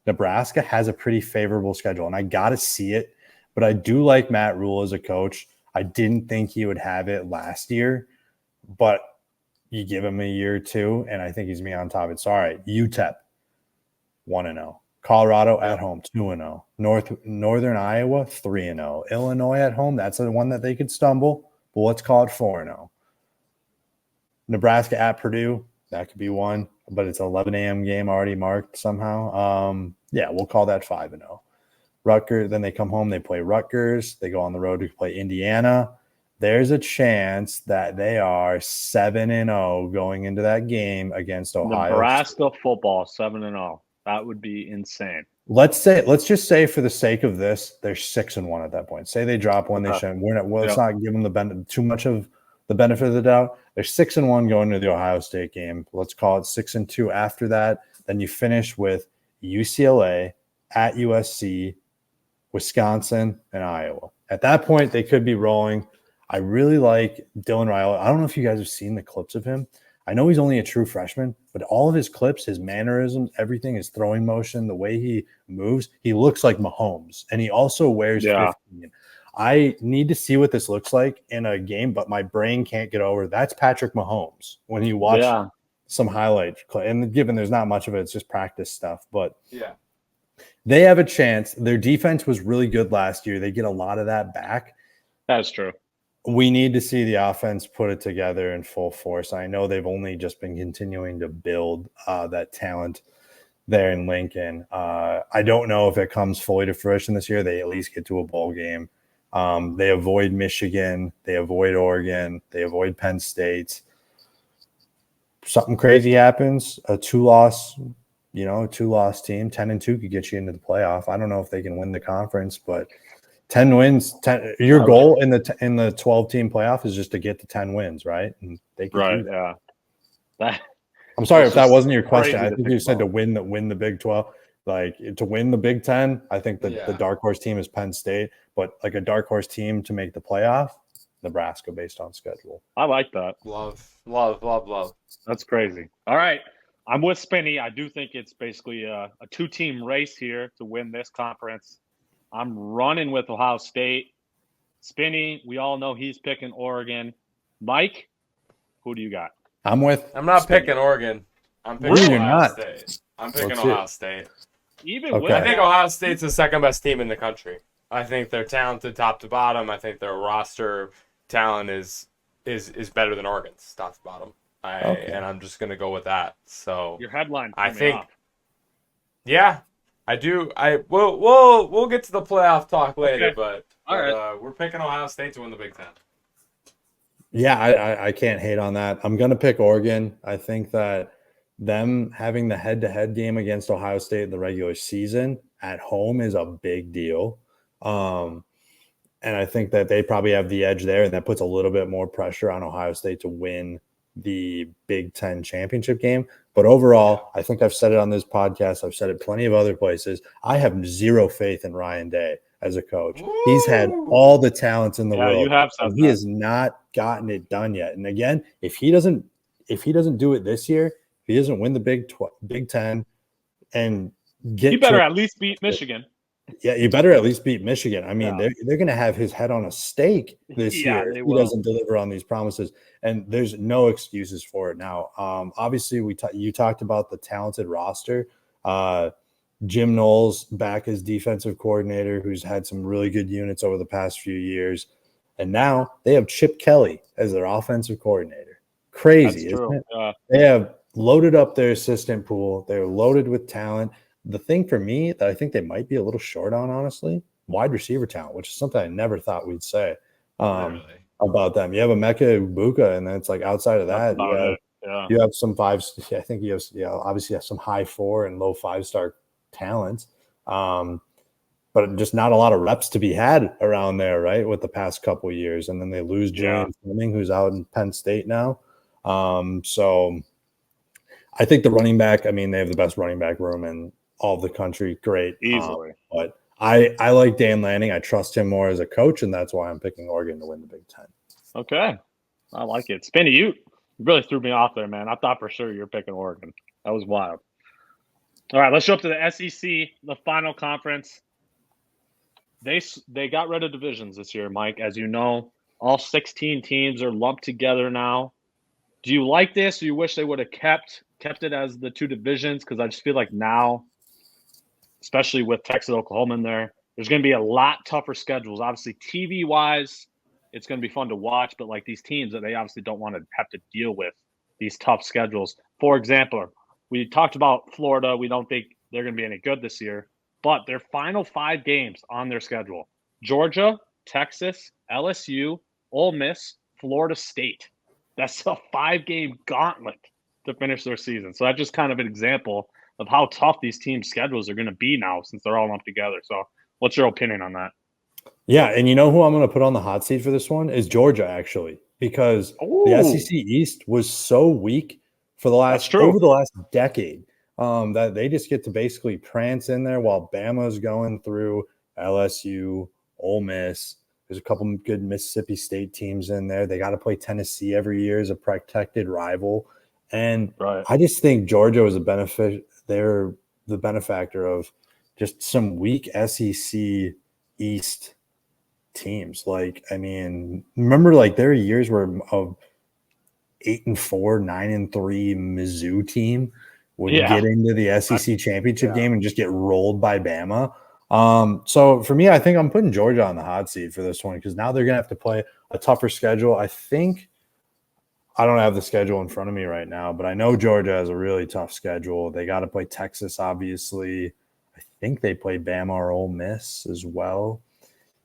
Nebraska has a pretty favorable schedule, and I got to see it. But I do like Matt Rule as a coach. I didn't think he would have it last year, but you give him a year or two, and I think he's me on top of it. So, all right, UTEP, 1-0. Colorado at home, 2-0. Northern Iowa, 3-0. Illinois at home, that's the one that they could stumble, but let's call it 4-0. Nebraska at Purdue, that could be one, but it's an 11 a.m. game already marked somehow. Yeah, we'll call that 5-0. Rutgers, then they come home, they play Rutgers. They go on the road to play Indiana. There's a chance that they are 7-0 going into that game against Ohio. Nebraska football, 7-0. That would be insane. Let's just say for the sake of this, they're 6-1 at that point. Say they drop one, they shouldn't. Let's not give them too much of the benefit of the doubt. They're 6-1 going to the Ohio State game. Let's call it 6-2 after that. Then you finish with UCLA at USC, Wisconsin, and Iowa. At that point, they could be rolling. I really like Dylan Riley. I don't know if you guys have seen the clips of him. I know he's only a true freshman, but all of his clips, his mannerisms, everything, his throwing motion, the way he moves, he looks like Mahomes. And he also wears 15. I need to see what this looks like in a game, but my brain can't get over that's Patrick Mahomes when you watch some highlights. And given there's not much of it, it's just practice stuff. But they have a chance. Their defense was really good last year. They get a lot of that back. That's true. We need to see the offense put it together in full force. I know they've only just been continuing to build that talent there in Lincoln. I don't know if it comes fully to fruition this year. They at least get to a bowl game. They avoid Michigan. They avoid Oregon. They avoid Penn State. Something crazy happens. A two-loss team, 10-2 could get you into the playoff. I don't know if they can win the conference, but 10 wins. Your goal in the 12-team playoff is just to get to 10 wins, right? And they can I'm sorry if that wasn't your question. I think you said to win the Big 12. Like to win the Big 10, I think the dark horse team is Penn State, but like a dark horse team to make the playoff, Nebraska based on schedule. I like that. Love. That's crazy. All right. I'm with Spinny. I do think it's basically a two-team race here to win this conference. I'm running with Ohio State. Spinny, we all know he's picking Oregon. Mike, who do you got? I'm not picking Oregon. I'm picking Ohio State. I'm picking Ohio State. I think Ohio State's the second best team in the country. I think they're talented top to bottom. I think their roster talent is better than Oregon's top to bottom. And I'm just gonna go with that. So your headline. I think. Yeah, I do. We'll get to the playoff talk later, but we're picking Ohio State to win the Big Ten. Yeah, I can't hate on that. I'm gonna pick Oregon. I think that them having the head-to-head game against Ohio State in the regular season at home is a big deal. And I think that they probably have the edge there, and that puts a little bit more pressure on Ohio State to win the Big Ten championship game. But overall, I think I've said it on this podcast. I've said it plenty of other places. I have zero faith in Ryan Day as a coach. Woo! He's had all the talents in the world. You have he has not gotten it done yet. And again, if he doesn't do it this year, if he doesn't win the Big Ten and get you better at least beat Michigan. Yeah, you better at least beat Michigan. I mean, they're going to have his head on a stake this year if he doesn't deliver on these promises, and there's no excuses for it now. Obviously, you talked about the talented roster. Jim Knowles back as defensive coordinator, who's had some really good units over the past few years, and now they have Chip Kelly as their offensive coordinator. Crazy, isn't it? They have loaded up their assistant pool. They're loaded with talent. The thing for me that I think they might be a little short on, honestly, wide receiver talent, which is something I never thought we'd say about them. You have Emeka Egbuka, and then it's like outside of that, you have some fives. I think you have, obviously have some high 4 and low 5-star talent, but just not a lot of reps to be had around there, right? With the past couple of years, and then they lose Julian Fleming, who's out in Penn State now. So I think the running back. I mean, they have the best running back room in all of the country. Great, easily. But I like Dan Lanning. I trust him more as a coach, and that's why I'm picking Oregon to win the Big Ten. Okay. I like it. Spinny, you really threw me off there, man. I thought for sure you were picking Oregon. That was wild. All right, let's jump to the SEC, the final conference. They got rid of divisions this year, Mike. As you know, all 16 teams are lumped together now. Do you like this, or you wish they would have kept it as the two divisions? Because I just feel like now, especially with Texas, Oklahoma in there, there's going to be a lot tougher schedules. Obviously, TV-wise, it's going to be fun to watch, but like these teams that they obviously don't want to have to deal with these tough schedules. For example, we talked about Florida. We don't think they're going to be any good this year, but their final 5 games on their schedule: Georgia, Texas, LSU, Ole Miss, Florida State. That's a 5-game gauntlet to finish their season. So that's just kind of an example of how tough these teams' schedules are going to be now since they're all lumped together. So what's your opinion on that? Yeah, and you know who I'm going to put on the hot seat for this one is Georgia, actually, because the SEC East was so weak for the over the last decade that they just get to basically prance in there while Bama's going through LSU, Ole Miss. There's a couple of good Mississippi State teams in there. They got to play Tennessee every year as a protected rival. And I just think Georgia was a benefit. They're the benefactor of just some weak SEC East teams. Like, I mean, remember, like, there are years where a 8-4, 9-3 Mizzou team would get into the SEC championship game and just get rolled by Bama. So for me, I think I'm putting Georgia on the hot seat for this one because now they're going to have to play a tougher schedule. I think I don't have the schedule in front of me right now, but I know Georgia has a really tough schedule. They got to play Texas, obviously. I think they play Bama or Ole Miss as well.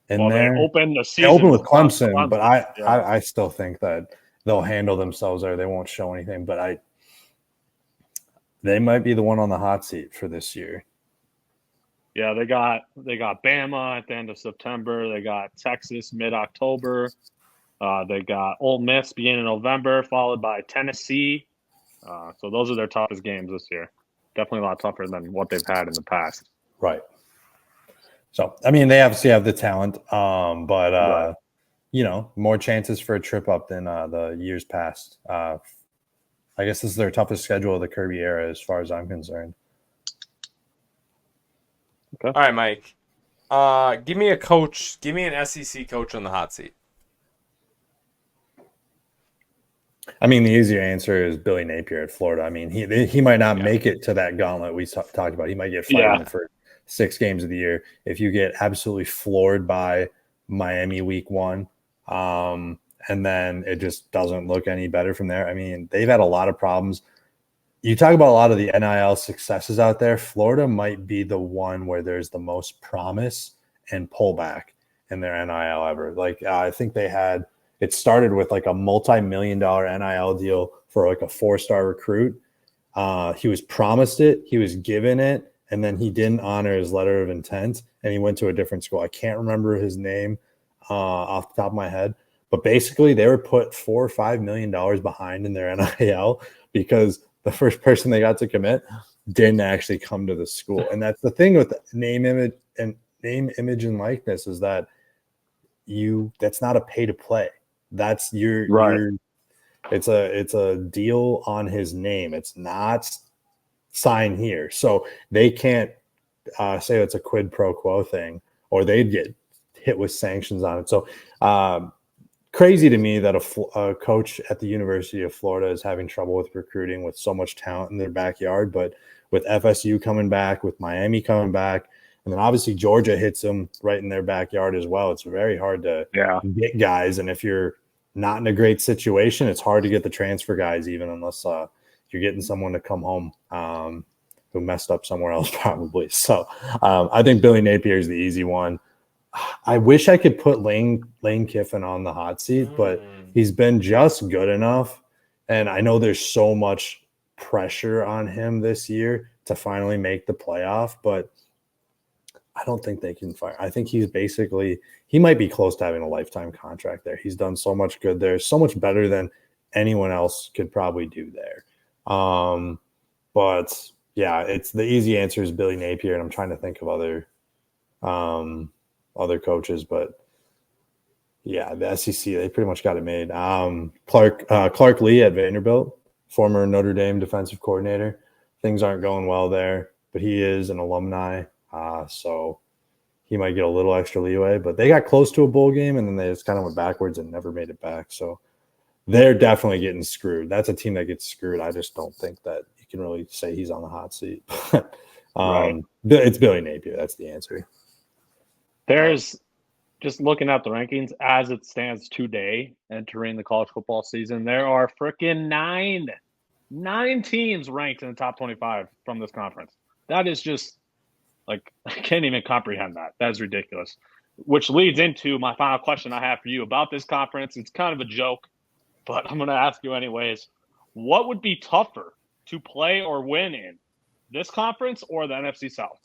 And they open the season. They open with Clemson, but I still think that they'll handle themselves there. They won't show anything, but they might be the one on the hot seat for this year. Yeah, they got Bama at the end of September. They got Texas mid-October. They got Ole Miss beginning in November, followed by Tennessee. So those are their toughest games this year. Definitely a lot tougher than what they've had in the past. Right. So, I mean, they obviously have the talent, but you know, more chances for a trip up than the years past. I guess this is their toughest schedule of the Kirby era, as far as I'm concerned. Okay. All right, Mike. Give me a coach. Give me an SEC coach on the hot seat. I mean, the easier answer is Billy Napier at Florida. I mean, he might not make it to that gauntlet we talked about. He might get fired in the first 6 games of the year. If you get absolutely floored by Miami week 1, and then it just doesn't look any better from there. I mean, they've had a lot of problems. You talk about a lot of the NIL successes out there. Florida might be the one where there's the most promise and pullback in their NIL ever. Like, I think it started with like a multi-million-dollar NIL deal for like a 4-star recruit. He was promised it, he was given it, and then he didn't honor his letter of intent, and he went to a different school. I can't remember his name off the top of my head, but basically they were put $4 or $5 million behind in their NIL because the first person they got to commit didn't actually come to the school. And that's the thing with name, image, and likeness is that that's not a pay to play. That's it's a deal on his name. It's not sign here. So they can't say it's a quid pro quo thing, or they'd get hit with sanctions on it. So crazy to me that a coach at the University of Florida is having trouble with recruiting with so much talent in their backyard. But with FSU coming back, with Miami coming back, and then obviously Georgia hits them right in their backyard as well. It's very hard to get guys. And if you're not in a great situation, it's hard to get the transfer guys, even unless you're getting someone to come home who messed up somewhere else probably. So I think Billy Napier is the easy one. I wish I could put Lane Kiffin on the hot seat, but he's been just good enough. And I know there's so much pressure on him this year to finally make the playoff, but I don't think they can fire. I think he might be close to having a lifetime contract there. He's done so much good there, so much better than anyone else could probably do there. But yeah, it's the easy answer is Billy Napier, and I'm trying to think of other other coaches, but yeah, the SEC, they pretty much got it made. Clark Lee at Vanderbilt, former Notre Dame defensive coordinator. Things aren't going well there, but he is an alumni, so he might get a little extra leeway. But they got close to a bowl game, and then they just kind of went backwards and never made it back. So they're definitely getting screwed. That's a team that gets screwed. I just don't think that you can really say he's on the hot seat. Right. It's Billy Napier. That's the answer. There's just looking at the rankings as it stands today, entering the college football season, there are freaking nine teams ranked in the top 25 from this conference. That is just like, I can't even comprehend that. That is ridiculous. Which leads into my final question I have for you about this conference. It's kind of a joke, but I'm going to ask you anyways. What would be tougher to play or win in, this conference or the NFC South?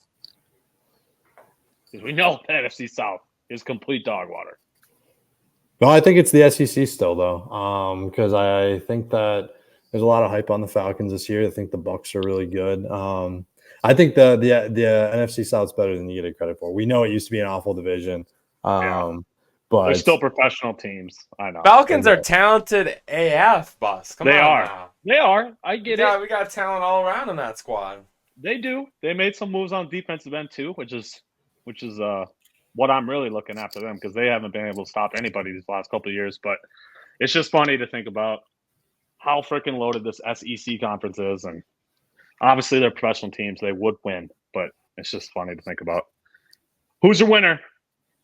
Because we know the NFC South is complete dog water. Well, I think it's the SEC still, though, because I think that there's a lot of hype on the Falcons this year. I think the Bucs are really good. I think the NFC South's better than you get credit for. We know it used to be an awful division, but they're still professional teams. I know Falcons are talented AF, Bus. Come on, now. They are. I get it. We got talent all around in that squad. They do. They made some moves on defensive end too, which is what I'm really looking after them, because they haven't been able to stop anybody these last couple of years. But it's just funny to think about how freaking loaded this SEC conference is. And obviously they're professional teams. They would win, but it's just funny to think about. Who's your winner?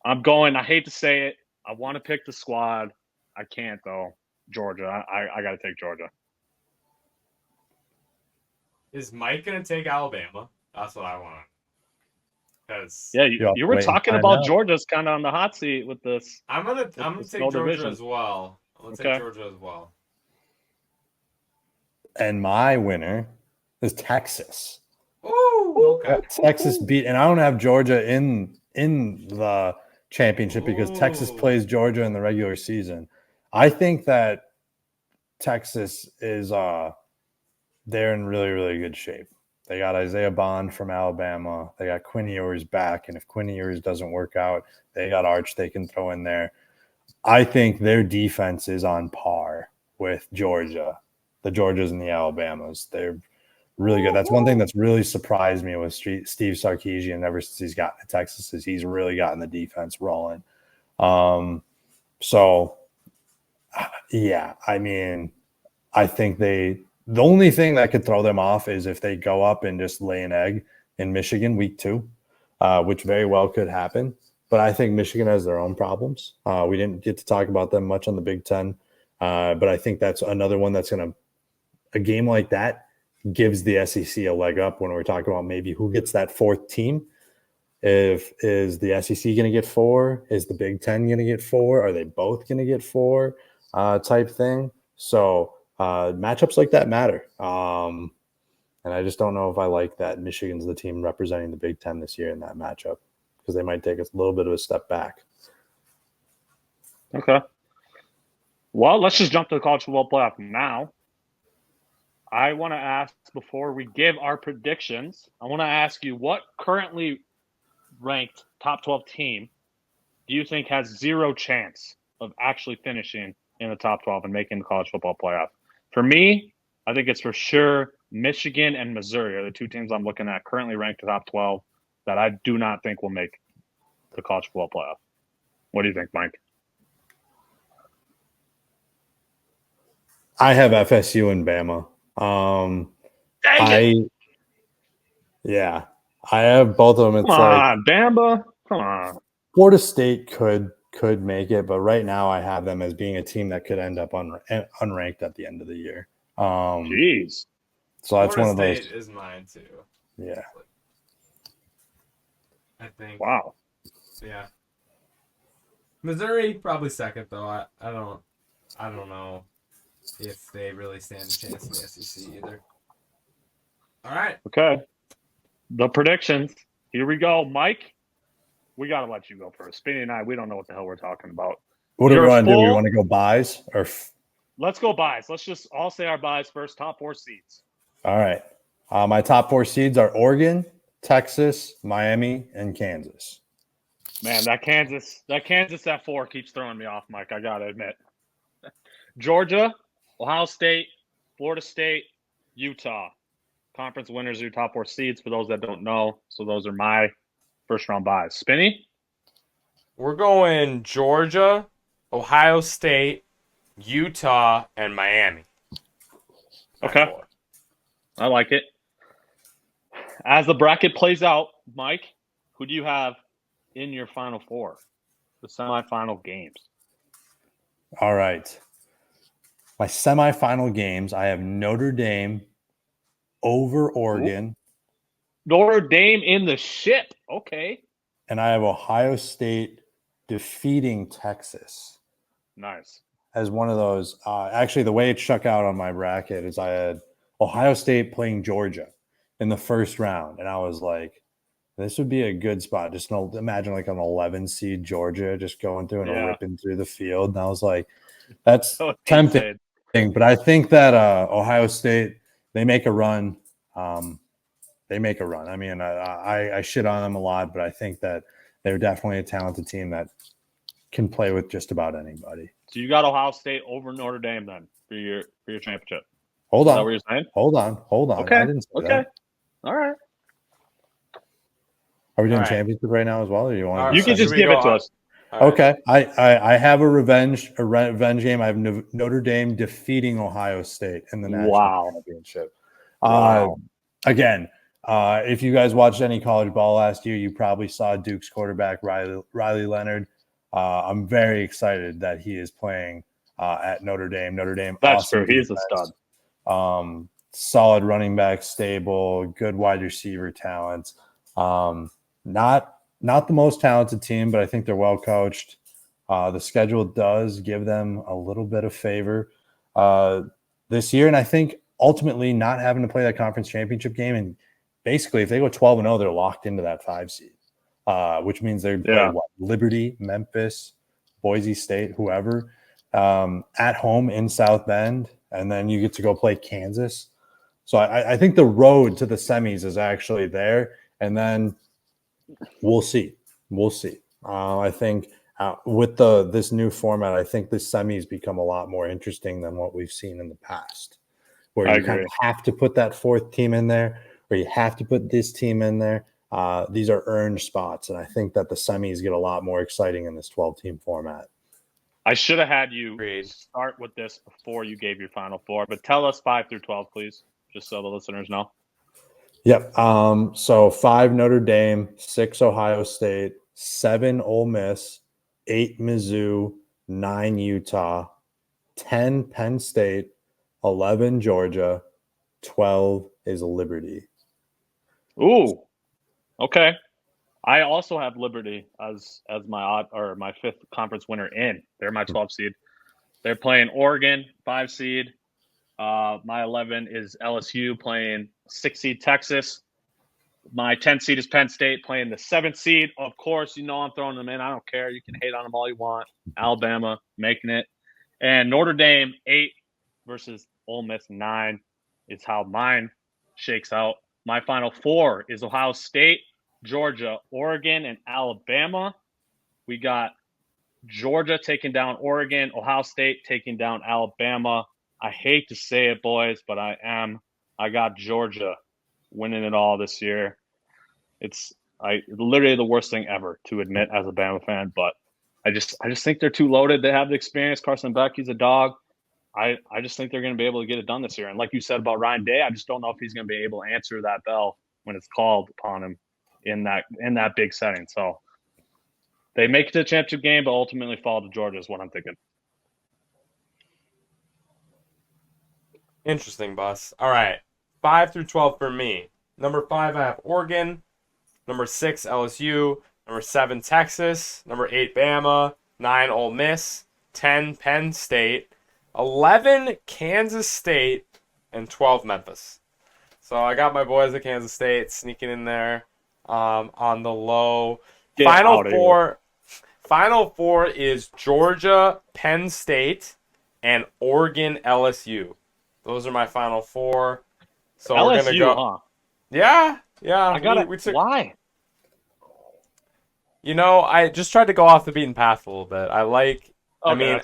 I hate to say it. I want to pick the squad. I can't, though. Georgia. I got to take Georgia. Is Mike going to take Alabama? That's what I want. Yeah, you were talking about Georgia's kind of on the hot seat with this. I'm gonna take Georgia as well. I'm gonna take Georgia as well. And my winner is Texas. Ooh, okay. Texas beat, and I don't have Georgia in the championship because Texas plays Georgia in the regular season. I think that Texas is they're in really, really good shape. They got Isaiah Bond from Alabama. They got Quinn Ewers back. And if Quinn Ewers doesn't work out, they got Arch they can throw in there. I think their defense is on par with Georgia, the Georgias and the Alabama's. They're really good. That's one thing that's really surprised me with Steve Sarkisian ever since he's gotten to Texas, is he's really gotten the defense rolling. So, yeah, I mean, I think the only thing that could throw them off is if they go up and just lay an egg in Michigan week 2, which very well could happen. But I think Michigan has their own problems. We didn't get to talk about them much on the Big Ten, but I think that's another one that's going to – a game like that gives the SEC a leg up when we're talking about maybe who gets that 4th team. Is the SEC going to get 4? Is the Big Ten going to get 4? Are they both going to get 4 type thing? So – matchups like that matter. And I just don't know if I like that Michigan's the team representing the Big Ten this year in that matchup, because they might take a little bit of a step back. Okay. Well, let's just jump to the college football playoff now. I want to ask, before we give our predictions, I want to ask you, what currently ranked top 12 team do you think has zero chance of actually finishing in the top 12 and making the college football playoff? For me, I think it's for sure Michigan and Missouri are the 2 teams I'm looking at currently ranked top 12 that I do not think will make the college football playoff. What do you think, Mike? I have FSU and Bama. I have both of them. It's Come on, Bama. Come on. Florida State could make it, but right now I have them as being a team that could end up unranked at the end of the year. Jeez. So that's Florida one of those. State is mine too. Yeah. I think. Wow. Yeah. Missouri probably second though. I don't know if they really stand a chance in the SEC either. All right. Okay. The predictions. Here we go, Mike. We got to let you go first. Spinny and I, we don't know what the hell we're talking about. What do we want to do? We want to go buys or? Let's go buys. Let's just all say our buys first. Top 4 seeds. All right. My top 4 seeds are Oregon, Texas, Miami, and Kansas. Man, that Kansas at 4 keeps throwing me off, Mike. I gotta admit. Georgia, Ohio State, Florida State, Utah. Conference winners are your top 4 seeds for those that don't know. So those are my first round buys. Spinny? We're going Georgia, Ohio State, Utah, and Miami. Okay. I like it. As the bracket plays out, Mike, who do you have in your Final Four? The semifinal games. All right. My semifinal games, I have Notre Dame over Oregon. Ooh. Notre Dame in the ship. Okay. And I have Ohio State defeating Texas. Nice. As one of those. Actually, the way it shook out on my bracket is I had Ohio State playing Georgia in the first round. And I was like, this would be a good spot. Just imagine like an 11 seed Georgia just going through and whipping through the field. And I was like, that's so tempting. But I think that Ohio State, they make a run. They make a run. I mean, I shit on them a lot, but I think that they're definitely a talented team that can play with just about anybody. So you got Ohio State over Notre Dame then for your championship. Hold on. Is that what you're saying? Hold on. Okay. I didn't say that. All right. Are we doing championship right now as well? Or you want? You can just give it to us. Okay. I have a revenge game. I have Notre Dame defeating Ohio State in the national championship. Again, if you guys watched any college ball last year, you probably saw Duke's quarterback Riley Leonard. I'm very excited that he is playing at Notre Dame. Notre Dame. That's true. He's a stud. Solid running back, stable, good wide receiver talent. Not the most talented team, but I think they're well coached. The schedule does give them a little bit of favor this year, and I think ultimately not having to play that conference championship game, and basically if they go 12-0, they're locked into that 5 seed, which means they're Liberty, Memphis, Boise State, whoever, at home in South Bend, and then you get to go play Kansas. So I think the road to the semis is actually there, and then we'll see. I think with this new format, I think the semis become a lot more interesting than what we've seen in the past, where you kind of have to put that 4th team in there, or you have to put this team in there. These are earned spots, and I think that the semis get a lot more exciting in this 12-team format. I should have had you start with this before you gave your Final Four, but tell us 5 through 12, please, just so the listeners know. Yep. So 5 Notre Dame, 6 Ohio State, 7 Ole Miss, 8 Mizzou, 9 Utah, 10 Penn State, 11 Georgia, 12 is Liberty. Ooh. Okay. I also have Liberty as my 5th conference winner in. They're my 12 seed. They're playing Oregon, 5 seed. My 11 is LSU playing 6 seed Texas. My 10 seed is Penn State playing the 7th seed. Of course, I'm throwing them in. I don't care. You can hate on them all you want. Alabama making it. And Notre Dame 8 versus Ole Miss 9 is how mine shakes out. My Final Four is Ohio State, Georgia, Oregon, and Alabama. We got Georgia taking down Oregon, Ohio State taking down Alabama. I hate to say it, boys, but I got Georgia winning it all this year. It's literally the worst thing ever to admit as a Bama fan, but I just think they're too loaded. They have the experience. Carson Beck, he's a dog. I just think they're going to be able to get it done this year. And like you said about Ryan Day, I just don't know if he's going to be able to answer that bell when it's called upon him in that big setting. So they make it to the championship game, but ultimately fall to Georgia is what I'm thinking. Interesting, Bus. All right. 5 through 12 for me. Number 5, I have Oregon. Number 6, LSU. Number 7, Texas. Number 8, Bama. 9, Ole Miss. 10, Penn State. 11, Kansas State. And 12, Memphis. So I got my boys at Kansas State sneaking in there on the low. Final four is Georgia, Penn State, and Oregon, LSU. Those are my Final 4. So LSU, we're gonna go. Huh? Yeah. I got it. Why? I just tried to go off the beaten path a little bit. Okay,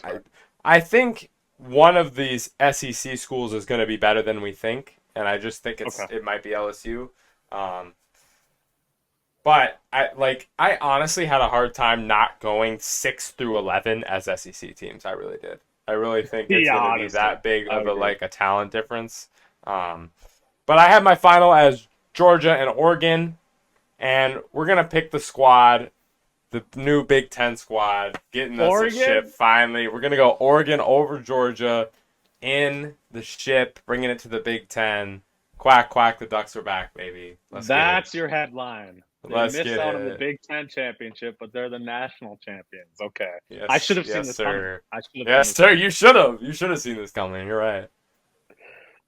I think one of these SEC schools is going to be better than we think, and I just think okay. it might be LSU. Um, but I honestly had a hard time not going 6 through 11 as SEC teams. I really did. I really think it's Yeah, going to be honestly, that big I of would agree. a talent difference. But I had my final as Georgia and Oregon, and we're gonna pick the squad, the new Big Ten squad, getting us a ship Oregon? finally. We're gonna go Oregon over Georgia in the ship, bringing it to the Big Ten. Quack quack, the Ducks are back, baby. Let's get it. That's your headline. They Let's missed get out on the it. Big Ten championship, but they're the national champions. Okay. I should Yes, have seen yes, this coming. sir. I should have seen Yes, this sir. coming. You should have. You should have seen this coming. You're right.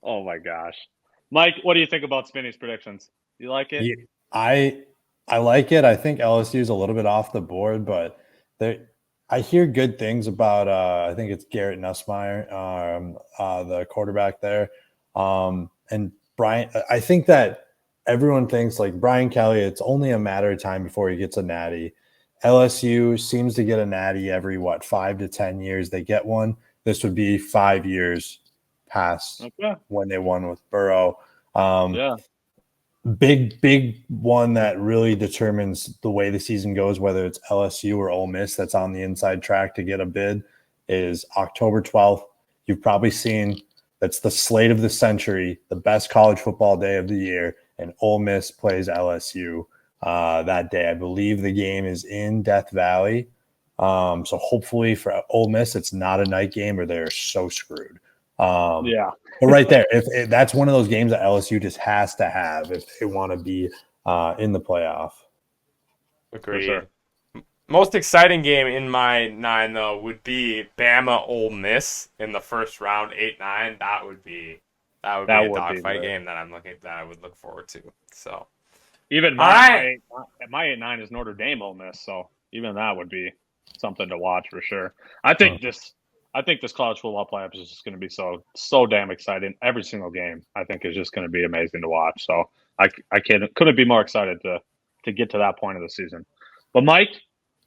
Oh my gosh. Mike, what do you think about Spinny's predictions? You like it? Yeah, I like it. I think LSU is a little bit off the board, but I hear good things about I think it's Garrett Nussmeier, the quarterback there. And Brian, I think that everyone thinks like Brian Kelly, it's only a matter of time before he gets a natty. LSU seems to get a natty every 5 to 10 years. They get one. This would be 5 years past Okay. when they won with Burrow. Yeah. Big one that really determines the way the season goes, whether it's LSU or Ole Miss that's on the inside track to get a bid, is October 12th. You've probably seen that's the slate of the century, the best college football day of the year, and Ole Miss plays LSU that day. I believe the game is in Death Valley. So hopefully for Ole Miss, it's not a night game or they're so screwed. Yeah. But right there, if that's one of those games that LSU just has to have if they want to be in the playoff. Agreed. Sure. Most exciting game in my 9 though would be Bama Ole Miss in the first round, 8-9. That would be a dogfight game that I would look forward to. So even my 8-9 is Notre Dame Ole Miss, so even that would be something to watch for sure. I think this college football playoff is just going to be so damn exciting. Every single game I think is just going to be amazing to watch. So I couldn't be more excited to get to that point of the season. But Mike,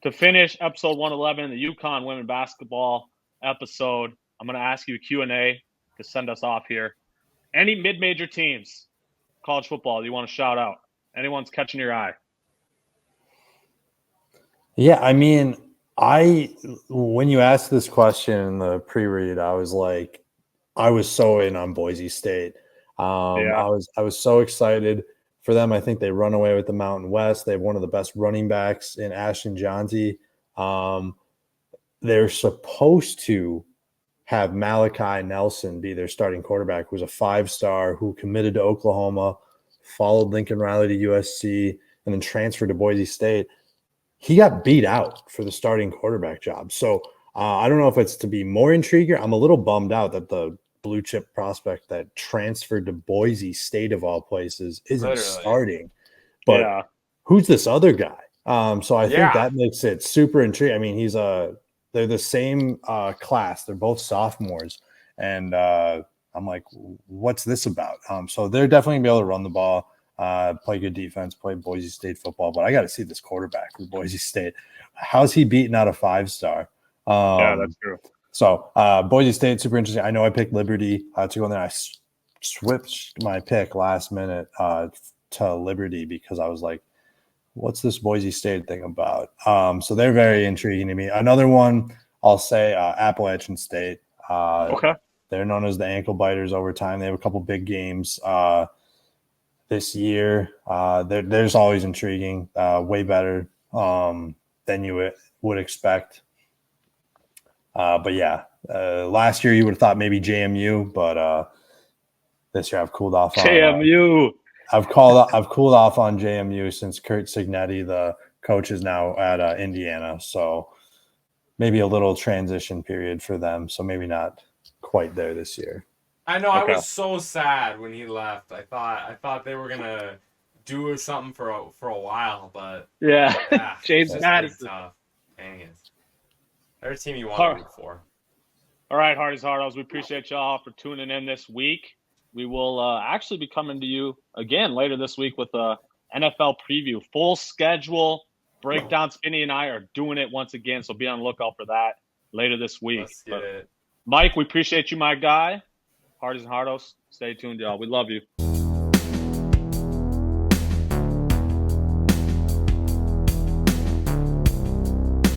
to finish episode 111, the UConn women basketball episode, I'm going to ask you a Q&A to send us off here. Any mid-major teams, college football, you want to shout out? Anyone's catching your eye? Yeah, I mean, when you asked this question in the pre-read, I was so in on Boise State. I was so excited for them. I think they run away with the Mountain West. They have one of the best running backs in Ashton Johnson. They're supposed to have Malachi Nelson be their starting quarterback, who's a 5-star who committed to Oklahoma, followed Lincoln Riley to USC, and then transferred to Boise State. He got beat out for the starting quarterback job. So I don't know if it's to be more intriguing. I'm a little bummed out that the blue chip prospect that transferred to Boise State of all places isn't starting. But who's this other guy? So I think that makes it super intriguing. I mean, they're the same class. They're both sophomores. And I'm like, what's this about? So they're definitely going to be able to run the ball. Play good defense, play Boise State football, but I got to see this quarterback for Boise State. How's he beating out a 5-star? Yeah, that's true. So Boise State, super interesting. I know I picked Liberty to go in there. I switched my pick last minute to Liberty because I was like, what's this Boise State thing about? So they're very intriguing to me. Another one, I'll say Appalachian State. Okay. They're known as the ankle biters over time. They have a couple big games this year. There's always intriguing, way better than you would expect. But yeah, last year you would have thought maybe JMU, but this year I've cooled off on JMU. I've cooled off on JMU since Kurt Signetti, the coach, is now at Indiana. So maybe a little transition period for them. So maybe not quite there this year. I know. Okay. I was so sad when he left. I thought they were gonna do something for a while, but James Madison. Dang it. They're a team you want to root for. All right, Hardy's Hardos. We appreciate y'all for tuning in this week. We will actually be coming to you again later this week with a NFL preview, full schedule, Breakdown Skinny and I are doing it once again, so be on the lookout for that later this week. Let's get it. Mike, we appreciate you, my guy. Hearties and Hardos, stay tuned, y'all. We love you.